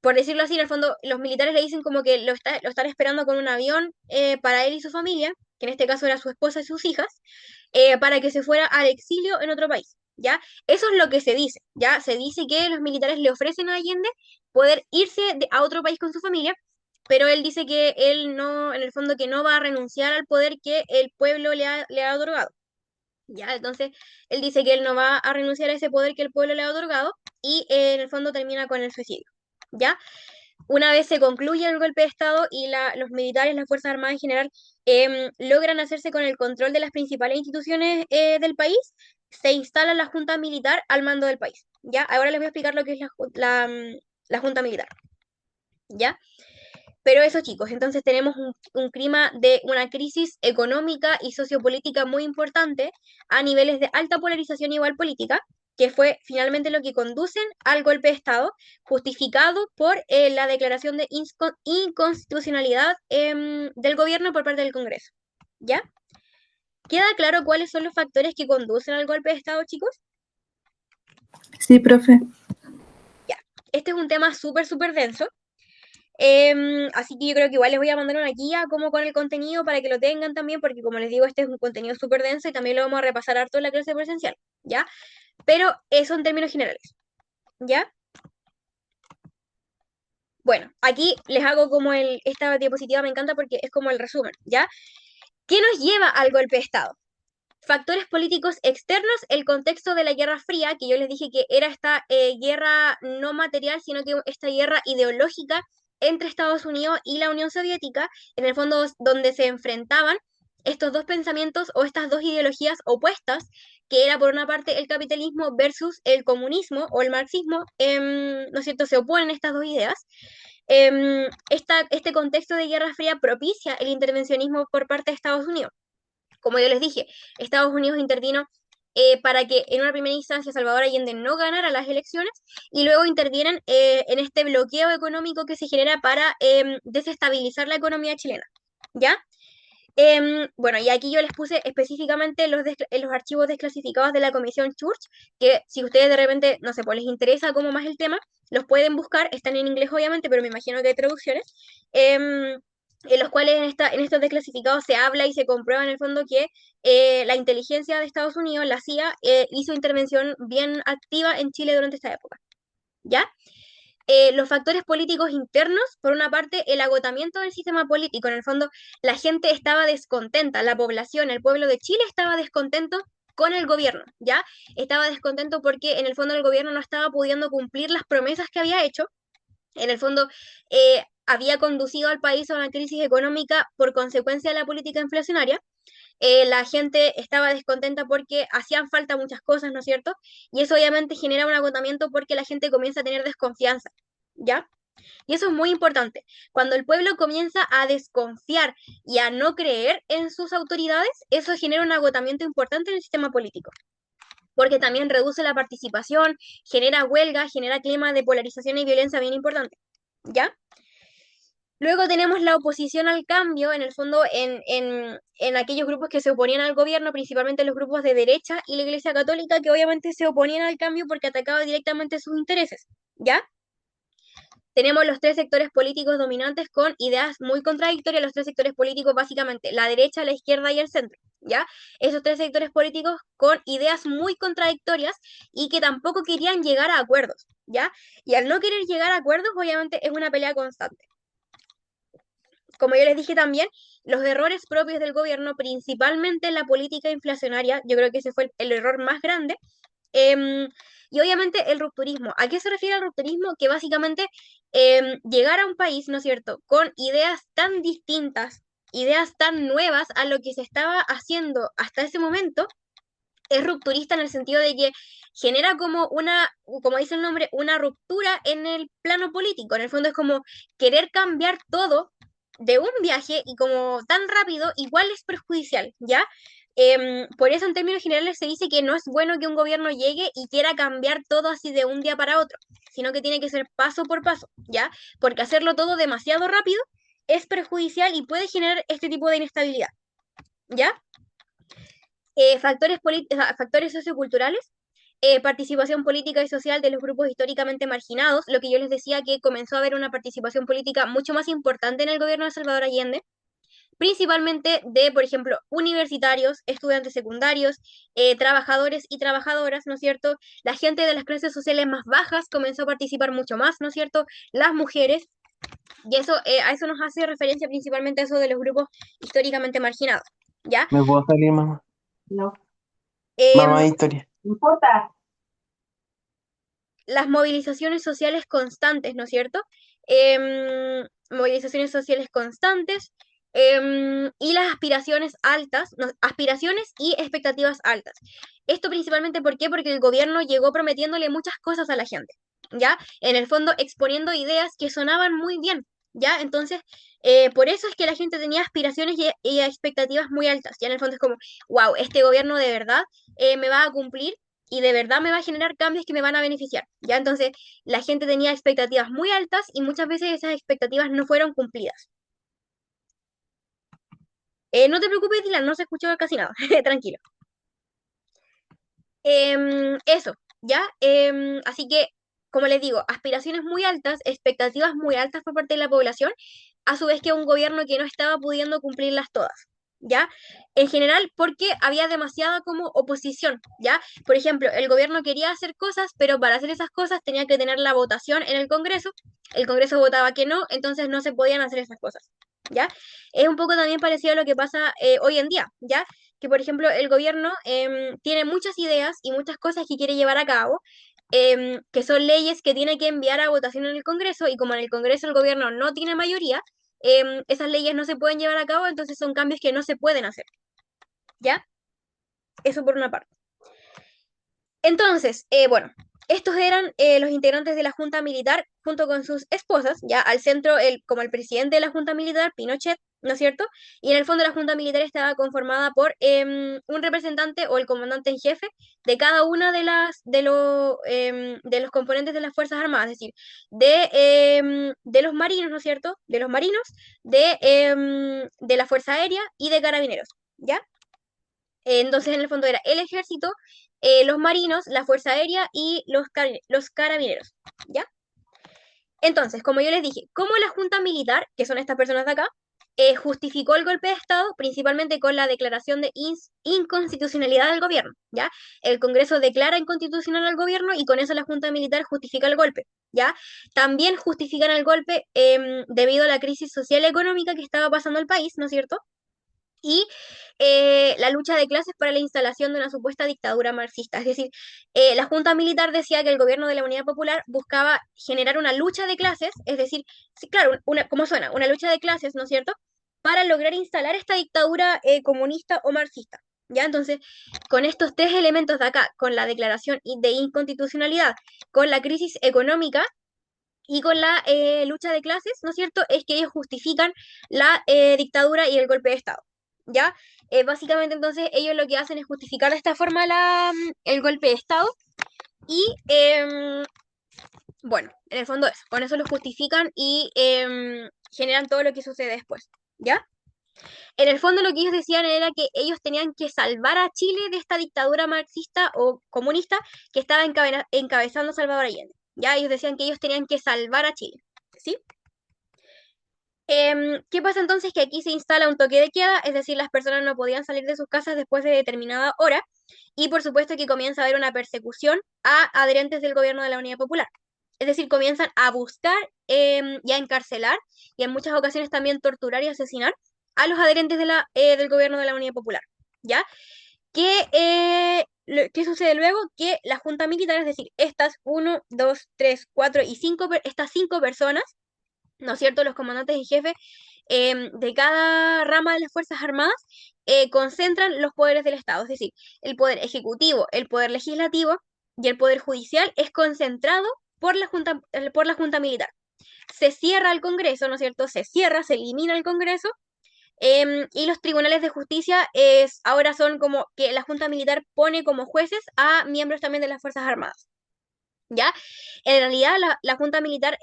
por decirlo así, en el fondo, los militares le dicen como que lo están esperando con un avión para él y su familia, que en este caso era su esposa y sus hijas, para que se fuera al exilio en otro país, ¿ya? Eso es lo que se dice, ¿ya? Se dice que los militares le ofrecen a Allende poder irse a otro país con su familia, pero él dice que él no, en el fondo, que no va a renunciar al poder que el pueblo le ha otorgado. ¿Ya? Entonces, él dice que él no va a renunciar a ese poder que el pueblo le ha otorgado y en el fondo termina con el suicidio. ¿Ya? Una vez se concluye el golpe de Estado y los militares, las Fuerzas Armadas en general, logran hacerse con el control de las principales instituciones del país, se instala la Junta Militar al mando del país. ¿Ya? Ahora les voy a explicar lo que es la Junta Militar. ¿Ya? Pero eso, chicos, entonces tenemos un clima de una crisis económica y sociopolítica muy importante a niveles de alta polarización igual política, que fue finalmente lo que conducen al golpe de Estado, justificado por la declaración de inconstitucionalidad del gobierno por parte del Congreso. ¿Ya? ¿Queda claro cuáles son los factores que conducen al golpe de Estado, chicos? Sí, profe. Ya. Este es un tema súper, súper denso. Así que yo creo que igual les voy a mandar una guía como con el contenido para que lo tengan también, porque como les digo, este es un contenido súper denso y también lo vamos a repasar harto en la clase presencial, ¿ya? Pero eso en términos generales, ¿ya? Bueno, aquí les hago como esta diapositiva me encanta porque es como el resumen, ¿ya? ¿Qué nos lleva al golpe de Estado? Factores políticos externos, el contexto de la Guerra Fría, que yo les dije que era esta guerra no material, sino que esta guerra ideológica entre Estados Unidos y la Unión Soviética, en el fondo donde se enfrentaban estos dos pensamientos o estas dos ideologías opuestas, que era por una parte el capitalismo versus el comunismo o el marxismo, ¿no es cierto? Se oponen estas dos ideas. Este contexto de Guerra Fría propicia el intervencionismo por parte de Estados Unidos. Como yo les dije, Estados Unidos intervino para que en una primera instancia Salvador Allende no ganara las elecciones y luego intervienen en este bloqueo económico que se genera para desestabilizar la economía chilena. ¿Ya? Bueno, y aquí yo les puse específicamente los archivos desclasificados de la Comisión Church, que si ustedes de repente, no sé, pues les interesa como más el tema, los pueden buscar, están en inglés obviamente, pero me imagino que hay traducciones, em, en los cuales en estos desclasificados se habla y se comprueba en el fondo que la inteligencia de Estados Unidos, la CIA, hizo intervención bien activa en Chile durante esta época. ¿Ya? Los factores políticos internos, por una parte, el agotamiento del sistema político. En el fondo, la gente estaba descontenta, la población, el pueblo de Chile estaba descontento con el gobierno, ¿ya? Estaba descontento porque en el fondo el gobierno no estaba pudiendo cumplir las promesas que había hecho. En el fondo, había conducido al país a una crisis económica por consecuencia de la política inflacionaria. La gente estaba descontenta porque hacían falta muchas cosas, ¿no es cierto? Y eso obviamente genera un agotamiento porque la gente comienza a tener desconfianza, ¿ya? Y eso es muy importante. Cuando el pueblo comienza a desconfiar y a no creer en sus autoridades, eso genera un agotamiento importante en el sistema político, porque también reduce la participación, genera huelga, genera clima de polarización y violencia bien importante, ¿ya? Luego tenemos la oposición al cambio, en el fondo, en aquellos grupos que se oponían al gobierno, principalmente los grupos de derecha y la Iglesia Católica, que obviamente se oponían al cambio porque atacaba directamente sus intereses, ¿ya? Tenemos los tres sectores políticos dominantes con ideas muy contradictorias, los tres sectores políticos básicamente, la derecha, la izquierda y el centro, ¿ya? Esos tres sectores políticos con ideas muy contradictorias y que tampoco querían llegar a acuerdos, ¿ya? Y al no querer llegar a acuerdos, obviamente es una pelea constante. Como yo les dije también, los errores propios del gobierno, principalmente en la política inflacionaria, yo creo que ese fue el error más grande. Em, y obviamente el rupturismo. ¿A qué se refiere el rupturismo? Que básicamente llegar a un país, ¿no es cierto?, con ideas tan distintas, ideas tan nuevas a lo que se estaba haciendo hasta ese momento, es rupturista en el sentido de que genera como como dice el nombre, una ruptura en el plano político. En el fondo es como querer cambiar todo de un viaje y como tan rápido, igual es perjudicial, ¿ya? Por eso en términos generales se dice que no es bueno que un gobierno llegue y quiera cambiar todo así de un día para otro, sino que tiene que ser paso por paso, ¿ya? Porque hacerlo todo demasiado rápido es perjudicial y puede generar este tipo de inestabilidad, ¿ya? Factores socioculturales, participación política y social de los grupos históricamente marginados, lo que yo les decía que comenzó a haber una participación política mucho más importante en el gobierno de Salvador Allende, principalmente de, por ejemplo, universitarios, estudiantes secundarios, trabajadores y trabajadoras, ¿no es cierto? La gente de las clases sociales más bajas comenzó a participar mucho más, ¿no es cierto? Las mujeres, y eso, a eso nos hace referencia principalmente a eso de los grupos históricamente marginados, ¿ya? ¿Me puedo salir, mamá? No, Mamá, Em, historia. no importa. las movilizaciones sociales constantes, ¿no es cierto? Movilizaciones sociales constantes y las aspiraciones altas, no, aspiraciones y expectativas altas. Esto principalmente, ¿por qué? Porque el gobierno llegó prometiéndole muchas cosas a la gente, ¿ya? En el fondo exponiendo ideas que sonaban muy bien, ¿ya? Entonces, por eso es que la gente tenía aspiraciones y expectativas muy altas, ya en el fondo es como, wow, este gobierno de verdad me va a cumplir y de verdad me va a generar cambios que me van a beneficiar. Ya entonces la gente tenía expectativas muy altas y muchas veces esas expectativas no fueron cumplidas. No te preocupes, Dylan, no se escuchó casi nada, tranquilo. Eso, ¿ya? Así que como les digo, aspiraciones muy altas, expectativas muy altas por parte de la población, a su vez que un gobierno que no estaba pudiendo cumplirlas todas, ¿ya? En general, porque había demasiada como oposición, ¿ya? Por ejemplo, el gobierno quería hacer cosas, pero para hacer esas cosas tenía que tener la votación en el Congreso votaba que no, entonces no se podían hacer esas cosas, ¿ya? Es un poco también parecido a lo que pasa hoy en día, ¿ya? Que, por ejemplo, el gobierno tiene muchas ideas y muchas cosas que quiere llevar a cabo, que son leyes que tiene que enviar a votación en el Congreso, y como en el Congreso el gobierno no tiene mayoría, esas leyes no se pueden llevar a cabo, entonces son cambios que no se pueden hacer, ¿ya? Eso por una parte. Entonces, bueno, estos eran los integrantes de la Junta Militar junto con sus esposas, ya al centro, como el presidente de la Junta Militar, Pinochet, ¿no es cierto? Y en el fondo la Junta Militar estaba conformada por un representante o el comandante en jefe de cada una de los componentes de las Fuerzas Armadas, es decir, de los marinos, ¿no es cierto? De los marinos, de la Fuerza Aérea y de carabineros, ¿ya? Entonces, en el fondo era el ejército, los marinos, la fuerza aérea y los carabineros, ¿ya? Entonces, como yo les dije, como la junta militar, que son estas personas de acá, justificó el golpe de Estado principalmente con la declaración de inconstitucionalidad del gobierno, ¿ya? El Congreso declara inconstitucional al gobierno y con eso la junta militar justifica el golpe, ¿ya? También justifican el golpe debido a la crisis social y económica que estaba pasando el país, ¿no es cierto? Y la lucha de clases para la instalación de una supuesta dictadura marxista. Es decir, la Junta Militar decía que el gobierno de la Unidad Popular buscaba generar una lucha de clases, es decir, sí, claro, ¿cómo suena? Una lucha de clases, ¿no es cierto? Para lograr instalar esta dictadura comunista o marxista. ¿Ya? Entonces, con estos tres elementos de acá, con la declaración de inconstitucionalidad, con la crisis económica, y con la lucha de clases, ¿no es cierto? Es que ellos justifican la dictadura y el golpe de Estado, ¿ya? Básicamente entonces ellos lo que hacen es justificar de esta forma el golpe de Estado y, bueno, en el fondo eso, con eso lo justifican y generan todo lo que sucede después, ¿ya? En el fondo lo que ellos decían era que ellos tenían que salvar a Chile de esta dictadura marxista o comunista que estaba encabezando Salvador Allende. Ya ellos decían que ellos tenían que salvar a Chile, ¿sí? ¿Qué pasa entonces? Que aquí se instala un toque de queda, es decir, las personas no podían salir de sus casas después de determinada hora, y por supuesto que comienza a haber una persecución a adherentes del gobierno de la Unidad Popular. Es decir, comienzan a buscar y a encarcelar, y en muchas ocasiones también torturar y asesinar a los adherentes del gobierno de la Unidad Popular. ¿Ya? ¿Qué sucede luego? Que la Junta Militar, es decir, estas 1, 2, 3, 4 y estas 5 personas, ¿no es cierto? Los comandantes y jefes de cada rama de las Fuerzas Armadas concentran los poderes del Estado, es decir, el poder ejecutivo, el poder legislativo y el poder judicial es concentrado por la Junta Militar. Se cierra el Congreso, ¿no es cierto? Se elimina el Congreso, y los tribunales de justicia ahora son como que la Junta Militar pone como jueces a miembros también de las Fuerzas Armadas. ¿Ya? En realidad, la Junta Militar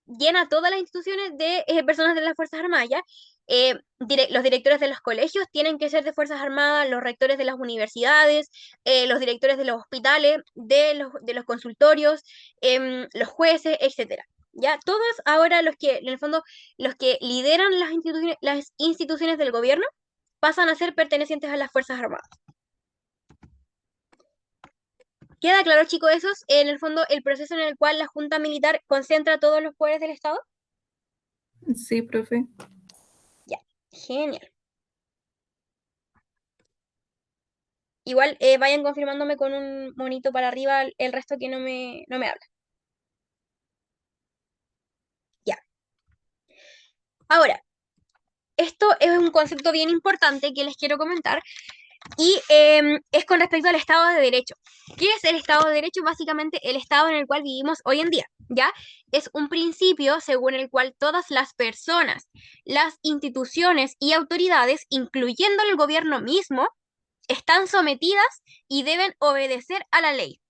llena todas las instituciones de personas de las Fuerzas Armadas, ¿ya? Los directores de los colegios tienen que ser de Fuerzas Armadas, los rectores de las universidades, los directores de los hospitales, de los consultorios, los jueces, etcétera. ¿Ya? Todos ahora en el fondo, los que lideran las instituciones del gobierno pasan a ser pertenecientes a las Fuerzas Armadas. ¿Queda claro, chicos, esos? En el fondo, el proceso en el cual la Junta Militar concentra todos los poderes del Estado. Sí, profe. Ya, genial. Igual vayan confirmándome con un monito para arriba el resto que no me habla. Ya. Ahora, esto es un concepto bien importante que les quiero comentar y es con respecto al Estado de Derecho. ¿Qué es el Estado de Derecho? Básicamente el Estado en el cual vivimos hoy en día, ¿ya? Es un principio según el cual todas las personas, las instituciones y autoridades, incluyendo el gobierno mismo, están sometidas y deben obedecer a la ley,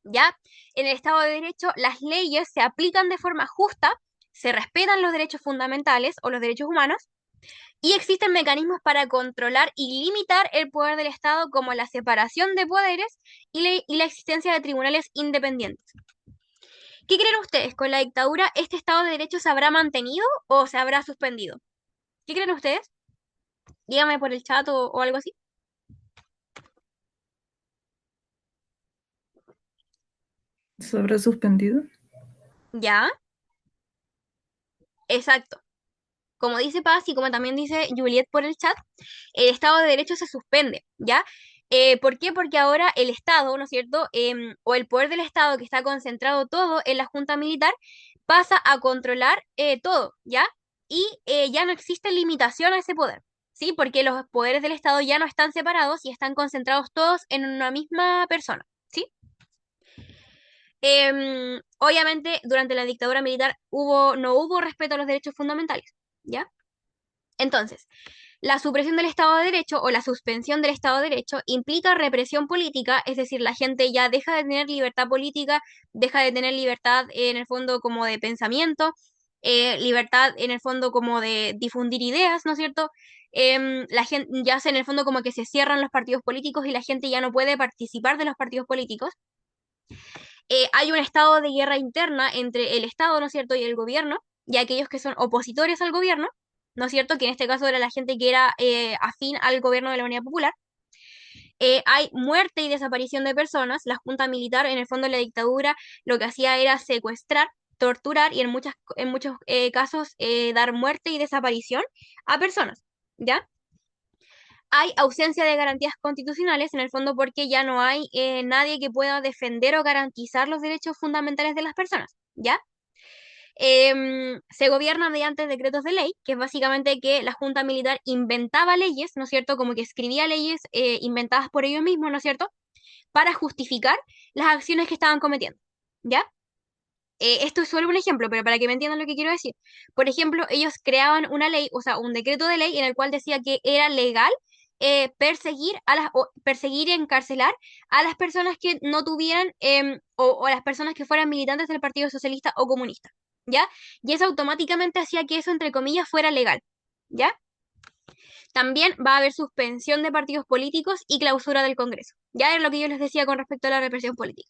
¿ya? En el Estado de Derecho, las leyes se aplican de forma justa, se respetan los derechos fundamentales o los derechos humanos, y existen mecanismos para controlar y limitar el poder del Estado, como la separación de poderes y la existencia de tribunales independientes. ¿Qué creen ustedes? ¿Con la dictadura este Estado de Derecho se habrá mantenido o se habrá suspendido? ¿Qué creen ustedes? Díganme por el chat o algo así. ¿Se habrá suspendido? ¿Ya? Exacto. Como dice Paz y como también dice Juliet por el chat, el Estado de Derecho se suspende, ¿ya? ¿Por qué? Porque ahora el Estado, ¿no es cierto? O el poder del Estado que está concentrado todo en la Junta Militar pasa a controlar todo, ¿ya? Y ya no existe limitación a ese poder, ¿sí? Porque los poderes del Estado ya no están separados y están concentrados todos en una misma persona, ¿sí? Obviamente, durante la dictadura militar no hubo respeto a los derechos fundamentales, ¿ya? Entonces, la supresión del Estado de Derecho o la suspensión del Estado de Derecho implica represión política, es decir, la gente ya deja de tener libertad política, deja de tener libertad en el fondo como de pensamiento, libertad en el fondo como de difundir ideas, ¿no es cierto? La gente ya se en el fondo como que se cierran los partidos políticos y la gente ya no puede participar de los partidos políticos. Hay un estado de guerra interna entre el Estado, ¿no es cierto?, y el gobierno, y aquellos que son opositores al gobierno, ¿no es cierto?, que en este caso era la gente que era afín al gobierno de la Unidad Popular. Hay muerte y desaparición de personas. La Junta Militar, en el fondo de la dictadura, lo que hacía era secuestrar, torturar y en muchos casos dar muerte y desaparición a personas, ¿ya? Hay ausencia de garantías constitucionales, en el fondo porque ya no hay nadie que pueda defender o garantizar los derechos fundamentales de las personas, ¿ya? Se gobierna mediante decretos de ley, que es básicamente que la Junta Militar inventaba leyes, ¿no es cierto? Como que escribía leyes inventadas por ellos mismos, ¿no es cierto? Para justificar las acciones que estaban cometiendo, ¿ya? Esto es solo un ejemplo, pero para que me entiendan lo que quiero decir. Por ejemplo, ellos creaban una ley, o sea, un decreto de ley en el cual decía que era legal perseguir y encarcelar a las personas que no tuvieran o las personas que fueran militantes del Partido Socialista o Comunista, ¿ya? Y eso automáticamente hacía que eso, entre comillas, fuera legal, ¿ya? También va a haber suspensión de partidos políticos y clausura del Congreso. Ya era lo que yo les decía con respecto a la represión política.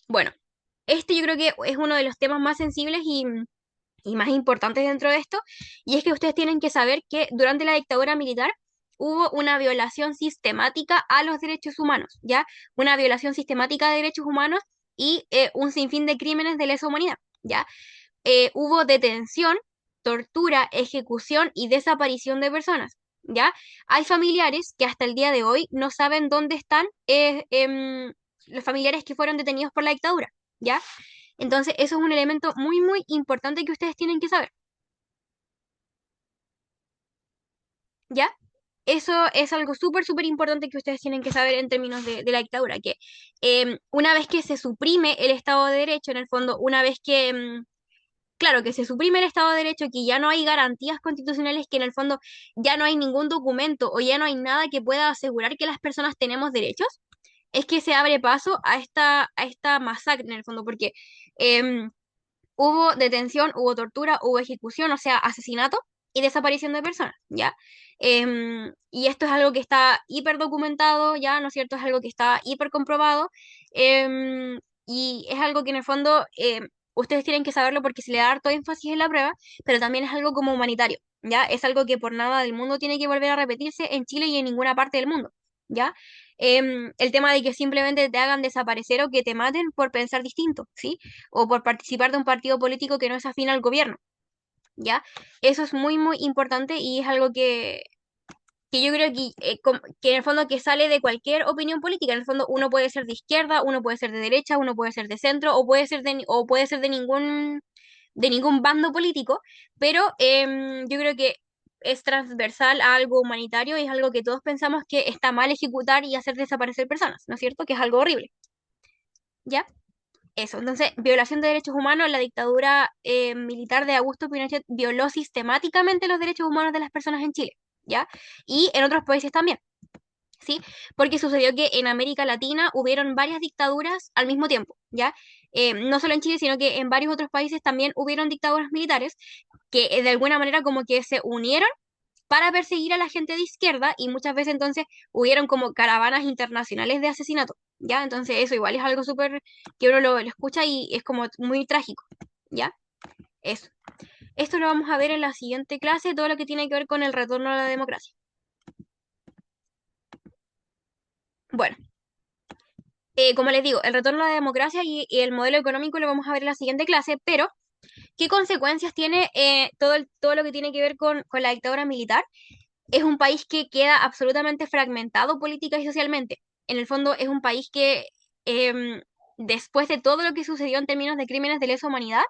Bueno, este yo creo que es uno de los temas más sensibles y más importantes dentro de esto, y es que ustedes tienen que saber que durante la dictadura militar hubo una violación sistemática a los derechos humanos, ¿ya? Una violación sistemática de derechos humanos y un sinfín de crímenes de lesa humanidad, ¿ya? Hubo detención, tortura, ejecución y desaparición de personas, ¿ya? Hay familiares que hasta el día de hoy no saben dónde están los familiares que fueron detenidos por la dictadura, ¿ya? Entonces, eso es un elemento muy, muy importante que ustedes tienen que saber, ¿ya? Eso es algo súper, súper importante que ustedes tienen que saber en términos de la dictadura, que una vez que se suprime el Estado de Derecho, en el fondo, una vez que, claro, que se suprime el Estado de Derecho, que ya no hay garantías constitucionales, que en el fondo ya no hay ningún documento o ya no hay nada que pueda asegurar que las personas tenemos derechos, es que se abre paso a esta masacre, en el fondo, porque... em, hubo detención, hubo tortura, hubo ejecución, o sea, asesinato y desaparición de personas, ¿ya? Y esto es algo que está hiper documentado, ¿ya? ¿No es cierto? Es algo que está hiper comprobado y es algo que en el fondo ustedes tienen que saberlo porque se le da harto énfasis en la prueba, pero también es algo como humanitario, ¿ya? Es algo que por nada del mundo tiene que volver a repetirse en Chile y en ninguna parte del mundo, ¿ya? El tema de que simplemente te hagan desaparecer o que te maten por pensar distinto, ¿sí? O por participar de un partido político que no es afín al gobierno, ¿ya? Eso es muy, muy importante y es algo que yo creo que en el fondo que sale de cualquier opinión política. En el fondo uno puede ser de izquierda, uno puede ser de derecha, uno puede ser de centro o puede ser de ningún bando político, pero yo creo que es transversal a algo humanitario y es algo que todos pensamos que está mal ejecutar y hacer desaparecer personas, ¿no es cierto? Que es algo horrible, ¿ya? Eso, entonces, violación de derechos humanos, la dictadura militar de Augusto Pinochet violó sistemáticamente los derechos humanos de las personas en Chile, ¿ya? Y en otros países también, ¿sí? Porque sucedió que en América Latina hubieron varias dictaduras al mismo tiempo, ¿ya? No solo en Chile, sino que en varios otros países también hubieron dictaduras militares que de alguna manera como que se unieron para perseguir a la gente de izquierda y muchas veces entonces hubieron como caravanas internacionales de asesinato, ¿ya? Entonces eso igual es algo súper que uno lo escucha y es como muy trágico, ¿ya? Eso. Esto lo vamos a ver en la siguiente clase, todo lo que tiene que ver con el retorno a la democracia. Bueno, como les digo, el retorno a la democracia y el modelo económico lo vamos a ver en la siguiente clase, pero ¿qué consecuencias tiene todo lo que tiene que ver con la dictadura militar? Es un país que queda absolutamente fragmentado política y socialmente. En el fondo es un país que, em, después de todo lo que sucedió en términos de crímenes de lesa humanidad,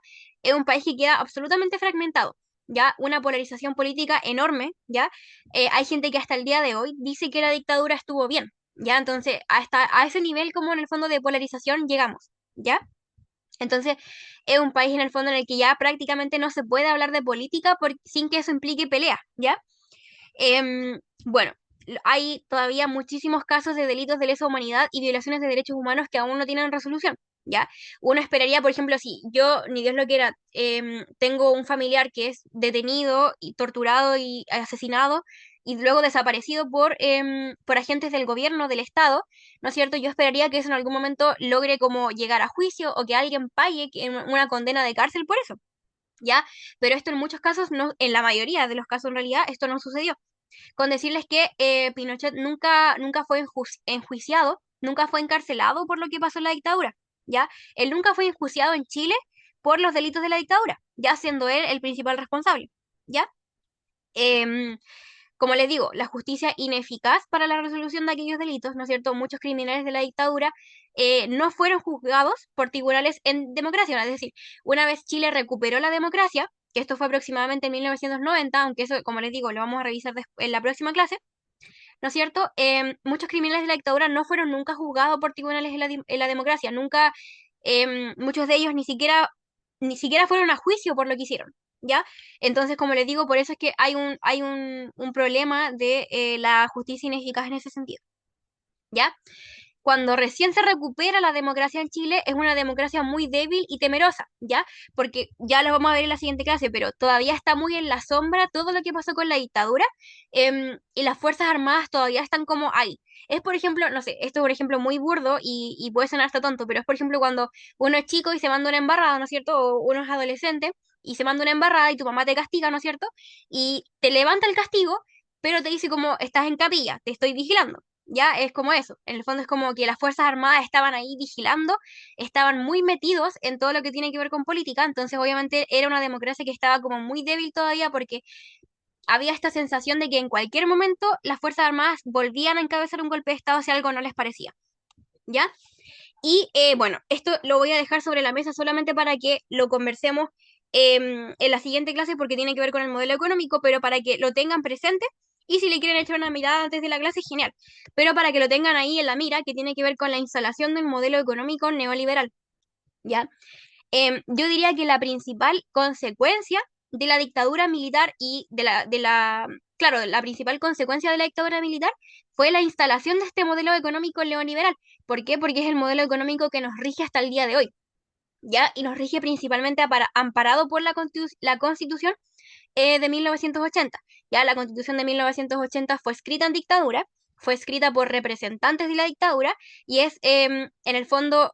es un país que queda absolutamente fragmentado. Ya una polarización política enorme, ya hay gente que hasta el día de hoy dice que la dictadura estuvo bien, ya entonces hasta a ese nivel como en el fondo de polarización llegamos, ya entonces es un país en el fondo en el que ya prácticamente no se puede hablar de política sin que eso implique pelea, ya bueno, hay todavía muchísimos casos de delitos de lesa humanidad y violaciones de derechos humanos que aún no tienen resolución, ¿ya? Uno esperaría, por ejemplo, si yo, ni Dios lo quiera, tengo un familiar que es detenido y torturado y asesinado y luego desaparecido por agentes del gobierno, del Estado, ¿no es cierto? Yo esperaría que eso en algún momento logre como llegar a juicio o que alguien pague una condena de cárcel por eso. ¿Ya? Pero esto en muchos casos, no, en la mayoría de los casos en realidad, esto no sucedió con decirles que Pinochet nunca fue enjuiciado, nunca fue encarcelado por lo que pasó en la dictadura, ¿ya? Él nunca fue enjuiciado en Chile por los delitos de la dictadura, ya siendo él el principal responsable, ¿ya? Em, como les digo, la justicia ineficaz para la resolución de aquellos delitos, ¿no es cierto? Muchos criminales de la dictadura no fueron juzgados por tribunales en democracia, es decir, una vez Chile recuperó la democracia, que esto fue aproximadamente en 1990, aunque eso, como les digo, lo vamos a revisar en la próxima clase, ¿no es cierto? Muchos criminales de la dictadura no fueron nunca juzgados por tribunales en la democracia, nunca, muchos de ellos ni siquiera fueron a juicio por lo que hicieron, ¿ya? Entonces, como les digo, por eso es que hay un problema de la justicia ineficaz en ese sentido, ¿ya? Cuando recién se recupera la democracia en Chile, es una democracia muy débil y temerosa, ¿ya? Porque ya lo vamos a ver en la siguiente clase, pero todavía está muy en la sombra todo lo que pasó con la dictadura, y las Fuerzas Armadas todavía están como ahí. Es, por ejemplo, no sé, esto es por ejemplo muy burdo y puede sonar hasta tonto, pero es, por ejemplo, cuando uno es chico y se manda una embarrada, ¿no es cierto? O uno es adolescente y se manda una embarrada y tu mamá te castiga, ¿no es cierto? Y te levanta el castigo, pero te dice como, estás en capilla, te estoy vigilando. Ya es como eso. En el fondo es como que las Fuerzas Armadas estaban ahí vigilando, estaban muy metidos en todo lo que tiene que ver con política, entonces obviamente era una democracia que estaba como muy débil todavía porque había esta sensación de que en cualquier momento las Fuerzas Armadas volvían a encabezar un golpe de Estado si algo no les parecía. ¿Ya? Y bueno, esto lo voy a dejar sobre la mesa solamente para que lo conversemos en la siguiente clase porque tiene que ver con el modelo económico, pero para que lo tengan presente y si le quieren echar una mirada antes de la clase, genial. Pero para que lo tengan ahí en la mira, que tiene que ver con la instalación de un modelo económico neoliberal, ¿ya? Yo diría que la principal consecuencia de la dictadura militar y claro, la principal consecuencia de la dictadura militar fue la instalación de este modelo económico neoliberal. ¿Por qué? Porque es el modelo económico que nos rige hasta el día de hoy, ¿ya? Y nos rige principalmente amparado por la Constitución de 1980. Ya la Constitución de 1980 fue escrita en dictadura, fue escrita por representantes de la dictadura y es en el fondo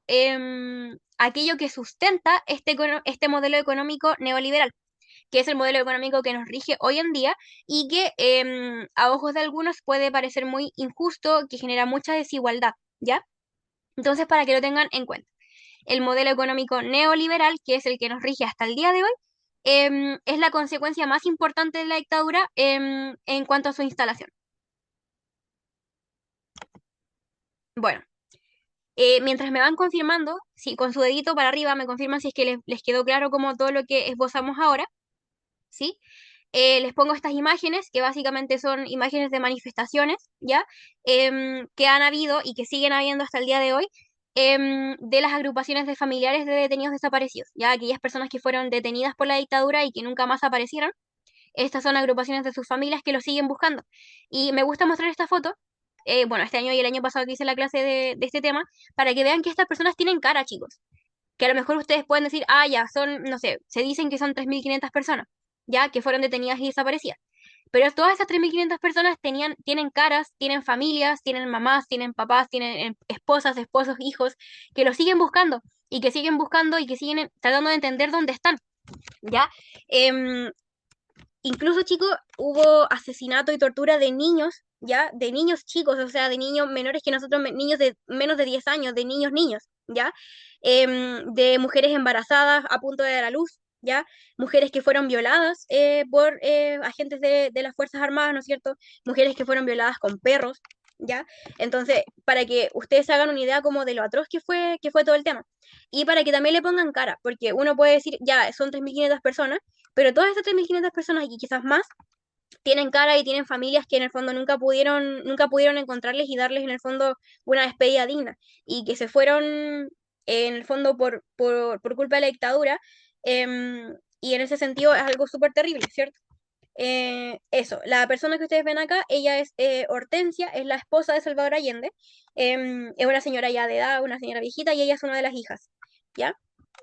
aquello que sustenta este modelo económico neoliberal, que es el modelo económico que nos rige hoy en día y que a ojos de algunos puede parecer muy injusto, que genera mucha desigualdad, ¿ya? Entonces, para que lo tengan en cuenta el modelo económico neoliberal, que es el que nos rige hasta el día de hoy, es la consecuencia más importante de la dictadura en cuanto a su instalación. Bueno, mientras me van confirmando, si con su dedito para arriba me confirman si es que les quedó claro como todo lo que esbozamos ahora, ¿sí? Les pongo estas imágenes, que básicamente son imágenes de manifestaciones, ¿ya? Que han habido y que siguen habiendo hasta el día de hoy, de las agrupaciones de familiares de detenidos desaparecidos, ¿ya? Aquellas personas que fueron detenidas por la dictadura y que nunca más aparecieron. Estas son agrupaciones de sus familias que lo siguen buscando. Y me gusta mostrar esta foto, bueno, este año y el año pasado que hice la clase de este tema, para que vean que estas personas tienen cara, chicos. Que a lo mejor ustedes pueden decir, ah, ya, son, no sé, se dicen que son 3.500 personas, ya, que fueron detenidas y desaparecidas. Pero todas esas 3.500 personas tienen caras, tienen familias, tienen mamás, tienen papás, tienen esposas, esposos, hijos, que los siguen buscando y que siguen buscando y que siguen tratando de entender dónde están, ¿ya? Em, Incluso, chicos, hubo asesinato y tortura de niños, ¿ya? De niños chicos, o sea, de niños menores que nosotros, niños de menos de 10 años, de niños, niños, ¿ya? De mujeres embarazadas a punto de dar a luz, ¿ya? Mujeres que fueron violadas por agentes de las Fuerzas Armadas, ¿no es cierto? Mujeres que fueron violadas con perros, ¿ya? Entonces, para que ustedes se hagan una idea como de lo atroz que fue todo el tema. Y para que también le pongan cara, porque uno puede decir, ya, son 3.500 personas, pero todas estas 3.500 personas y quizás más tienen cara y tienen familias que en el fondo nunca pudieron encontrarles y darles en el fondo una despedida digna y que se fueron en el fondo por culpa de la dictadura. Y en ese sentido es algo súper terrible, ¿cierto? Eso, la persona que ustedes ven acá, ella es Hortensia, es la esposa de Salvador Allende, es una señora ya de edad, una señora viejita y ella es una de las hijas, ¿ya?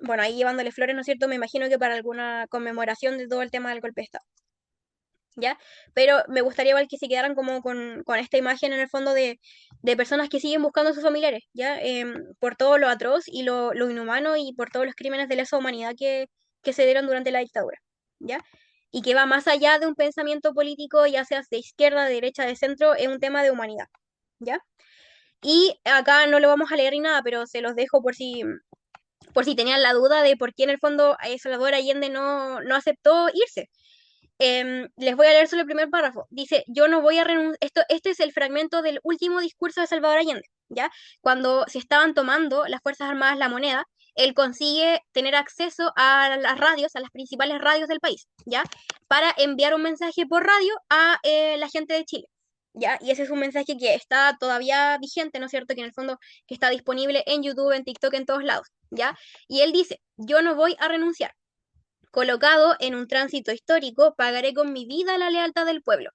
Bueno, ahí llevándole flores, ¿no es cierto? Me imagino que para alguna conmemoración de todo el tema del golpe de Estado, ¿ya? Pero me gustaría igual que se quedaran como con esta imagen en el fondo de personas que siguen buscando a sus familiares, ¿ya? Por todo lo atroz y lo inhumano y por todos los crímenes de lesa humanidad que se dieron durante la dictadura, ¿ya? Y que va más allá de un pensamiento político, ya sea de izquierda, de derecha, de centro, es un tema de humanidad, ¿ya? Y acá no lo vamos a leer ni nada, pero se los dejo por si tenían la duda de por qué en el fondo Salvador Allende no aceptó irse. Les voy a leer solo el primer párrafo. Dice, yo no voy a renunciar, este es el fragmento del último discurso de Salvador Allende, ¿ya? Cuando se estaban tomando las Fuerzas Armadas la moneda, él consigue tener acceso a las radios, a las principales radios del país, ¿ya? Para enviar un mensaje por radio a la gente de Chile. ¿Ya? Y ese es un mensaje que está todavía vigente, ¿no es cierto? Que en el fondo que está disponible en YouTube, en TikTok, en todos lados, ¿ya? Y él dice, yo no voy a renunciar. Colocado en un tránsito histórico, pagaré con mi vida la lealtad del pueblo.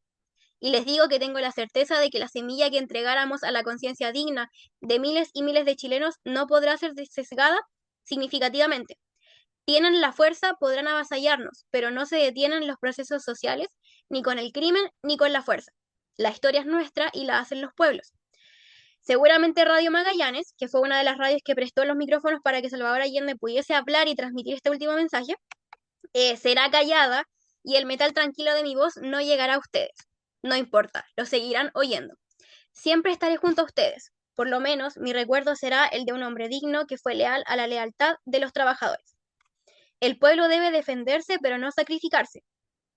Y les digo que tengo la certeza de que la semilla que entregáramos a la conciencia digna de miles y miles de chilenos no podrá ser sesgada significativamente. Tienen la fuerza, podrán avasallarnos, pero no se detienen los procesos sociales, ni con el crimen, ni con la fuerza. La historia es nuestra y la hacen los pueblos. Seguramente Radio Magallanes, que fue una de las radios que prestó los micrófonos para que Salvador Allende pudiese hablar y transmitir este último mensaje, será callada y el metal tranquilo de mi voz no llegará a ustedes. No importa, lo seguirán oyendo. Siempre estaré junto a ustedes. Por lo menos mi recuerdo será el de un hombre digno que fue leal a la lealtad de los trabajadores. El pueblo debe defenderse, pero no sacrificarse.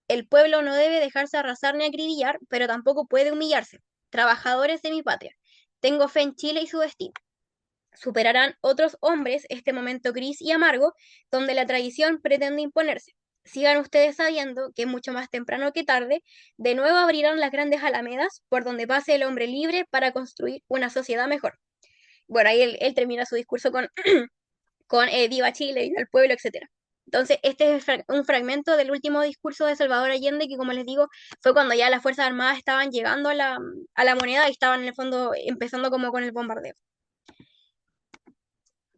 El pueblo no debe dejarse arrasar ni acribillar, pero tampoco puede humillarse. Trabajadores de mi patria, tengo fe en Chile y su destino. Superarán otros hombres este momento gris y amargo donde la tradición pretende imponerse. Sigan ustedes sabiendo que mucho más temprano que tarde, de nuevo abrirán las grandes alamedas por donde pase el hombre libre para construir una sociedad mejor. Bueno, ahí él termina su discurso con Viva Chile, viva el pueblo, etcétera. Entonces, este es un fragmento del último discurso de Salvador Allende, que como les digo, fue cuando ya las Fuerzas Armadas estaban llegando a la moneda y estaban en el fondo empezando como con el bombardeo.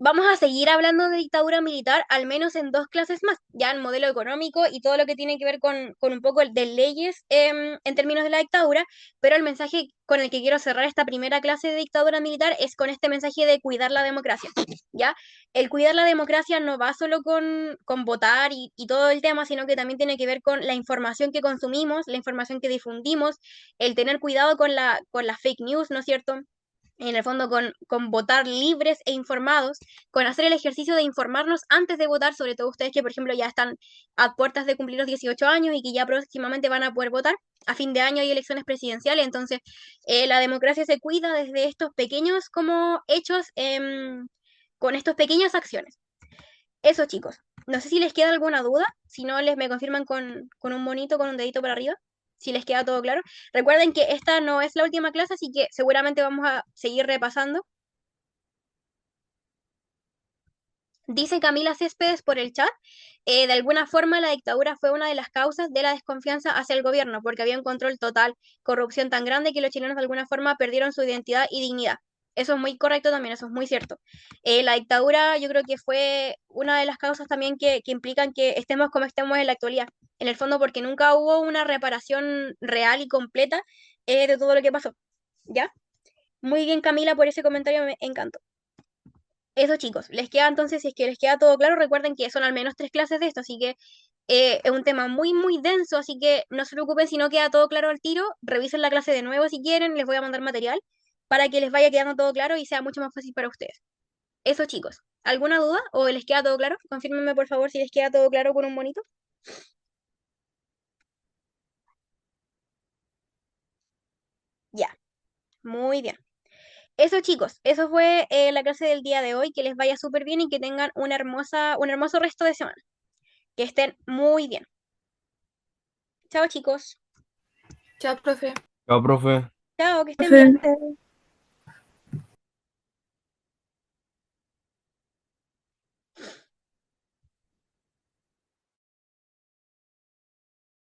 Vamos a seguir hablando de dictadura militar, al menos en dos clases más, ya en modelo económico y todo lo que tiene que ver con un poco de leyes en términos de la dictadura, pero el mensaje con el que quiero cerrar esta primera clase de dictadura militar es con este mensaje de cuidar la democracia, ¿ya? El cuidar la democracia no va solo con votar y todo el tema, sino que también tiene que ver con la información que consumimos, la información que difundimos, el tener cuidado con la fake news, ¿no es cierto? En el fondo con votar libres e informados, con hacer el ejercicio de informarnos antes de votar, sobre todo ustedes que, por ejemplo, ya están a puertas de cumplir los 18 años y que ya próximamente van a poder votar. A fin de año hay elecciones presidenciales, entonces la democracia se cuida desde estos pequeños como hechos con estas pequeñas acciones. Eso, chicos. No sé si les queda alguna duda, si no me confirman con un monito, con un dedito para arriba, si les queda todo claro. Recuerden que esta no es la última clase, así que seguramente vamos a seguir repasando. Dice Camila Céspedes por el chat, de alguna forma la dictadura fue una de las causas de la desconfianza hacia el gobierno, porque había un control total, corrupción tan grande que los chilenos de alguna forma perdieron su identidad y dignidad. Eso es muy correcto también, eso es muy cierto. La dictadura yo creo que fue una de las causas también que implican que estemos como estemos en la actualidad. En el fondo porque nunca hubo una reparación real y completa de todo lo que pasó. ¿Ya? Muy bien, Camila, por ese comentario, me encantó. Eso, chicos, les queda entonces, si es que les queda todo claro, recuerden que son al menos 3 clases de esto, así que es un tema muy, muy denso, así que no se preocupen si no queda todo claro al tiro, revisen la clase de nuevo si quieren, les voy a mandar material para que les vaya quedando todo claro y sea mucho más fácil para ustedes. Eso, chicos, ¿alguna duda o les queda todo claro? Confírmenme, por favor, si les queda todo claro con un monito. Ya, muy bien. Eso, chicos, eso fue la clase del día de hoy, que les vaya súper bien y que tengan un hermoso resto de semana. Que estén muy bien. Chao, chicos. Chao, profe. Chao, profe. Chao, que estén Profe, bien.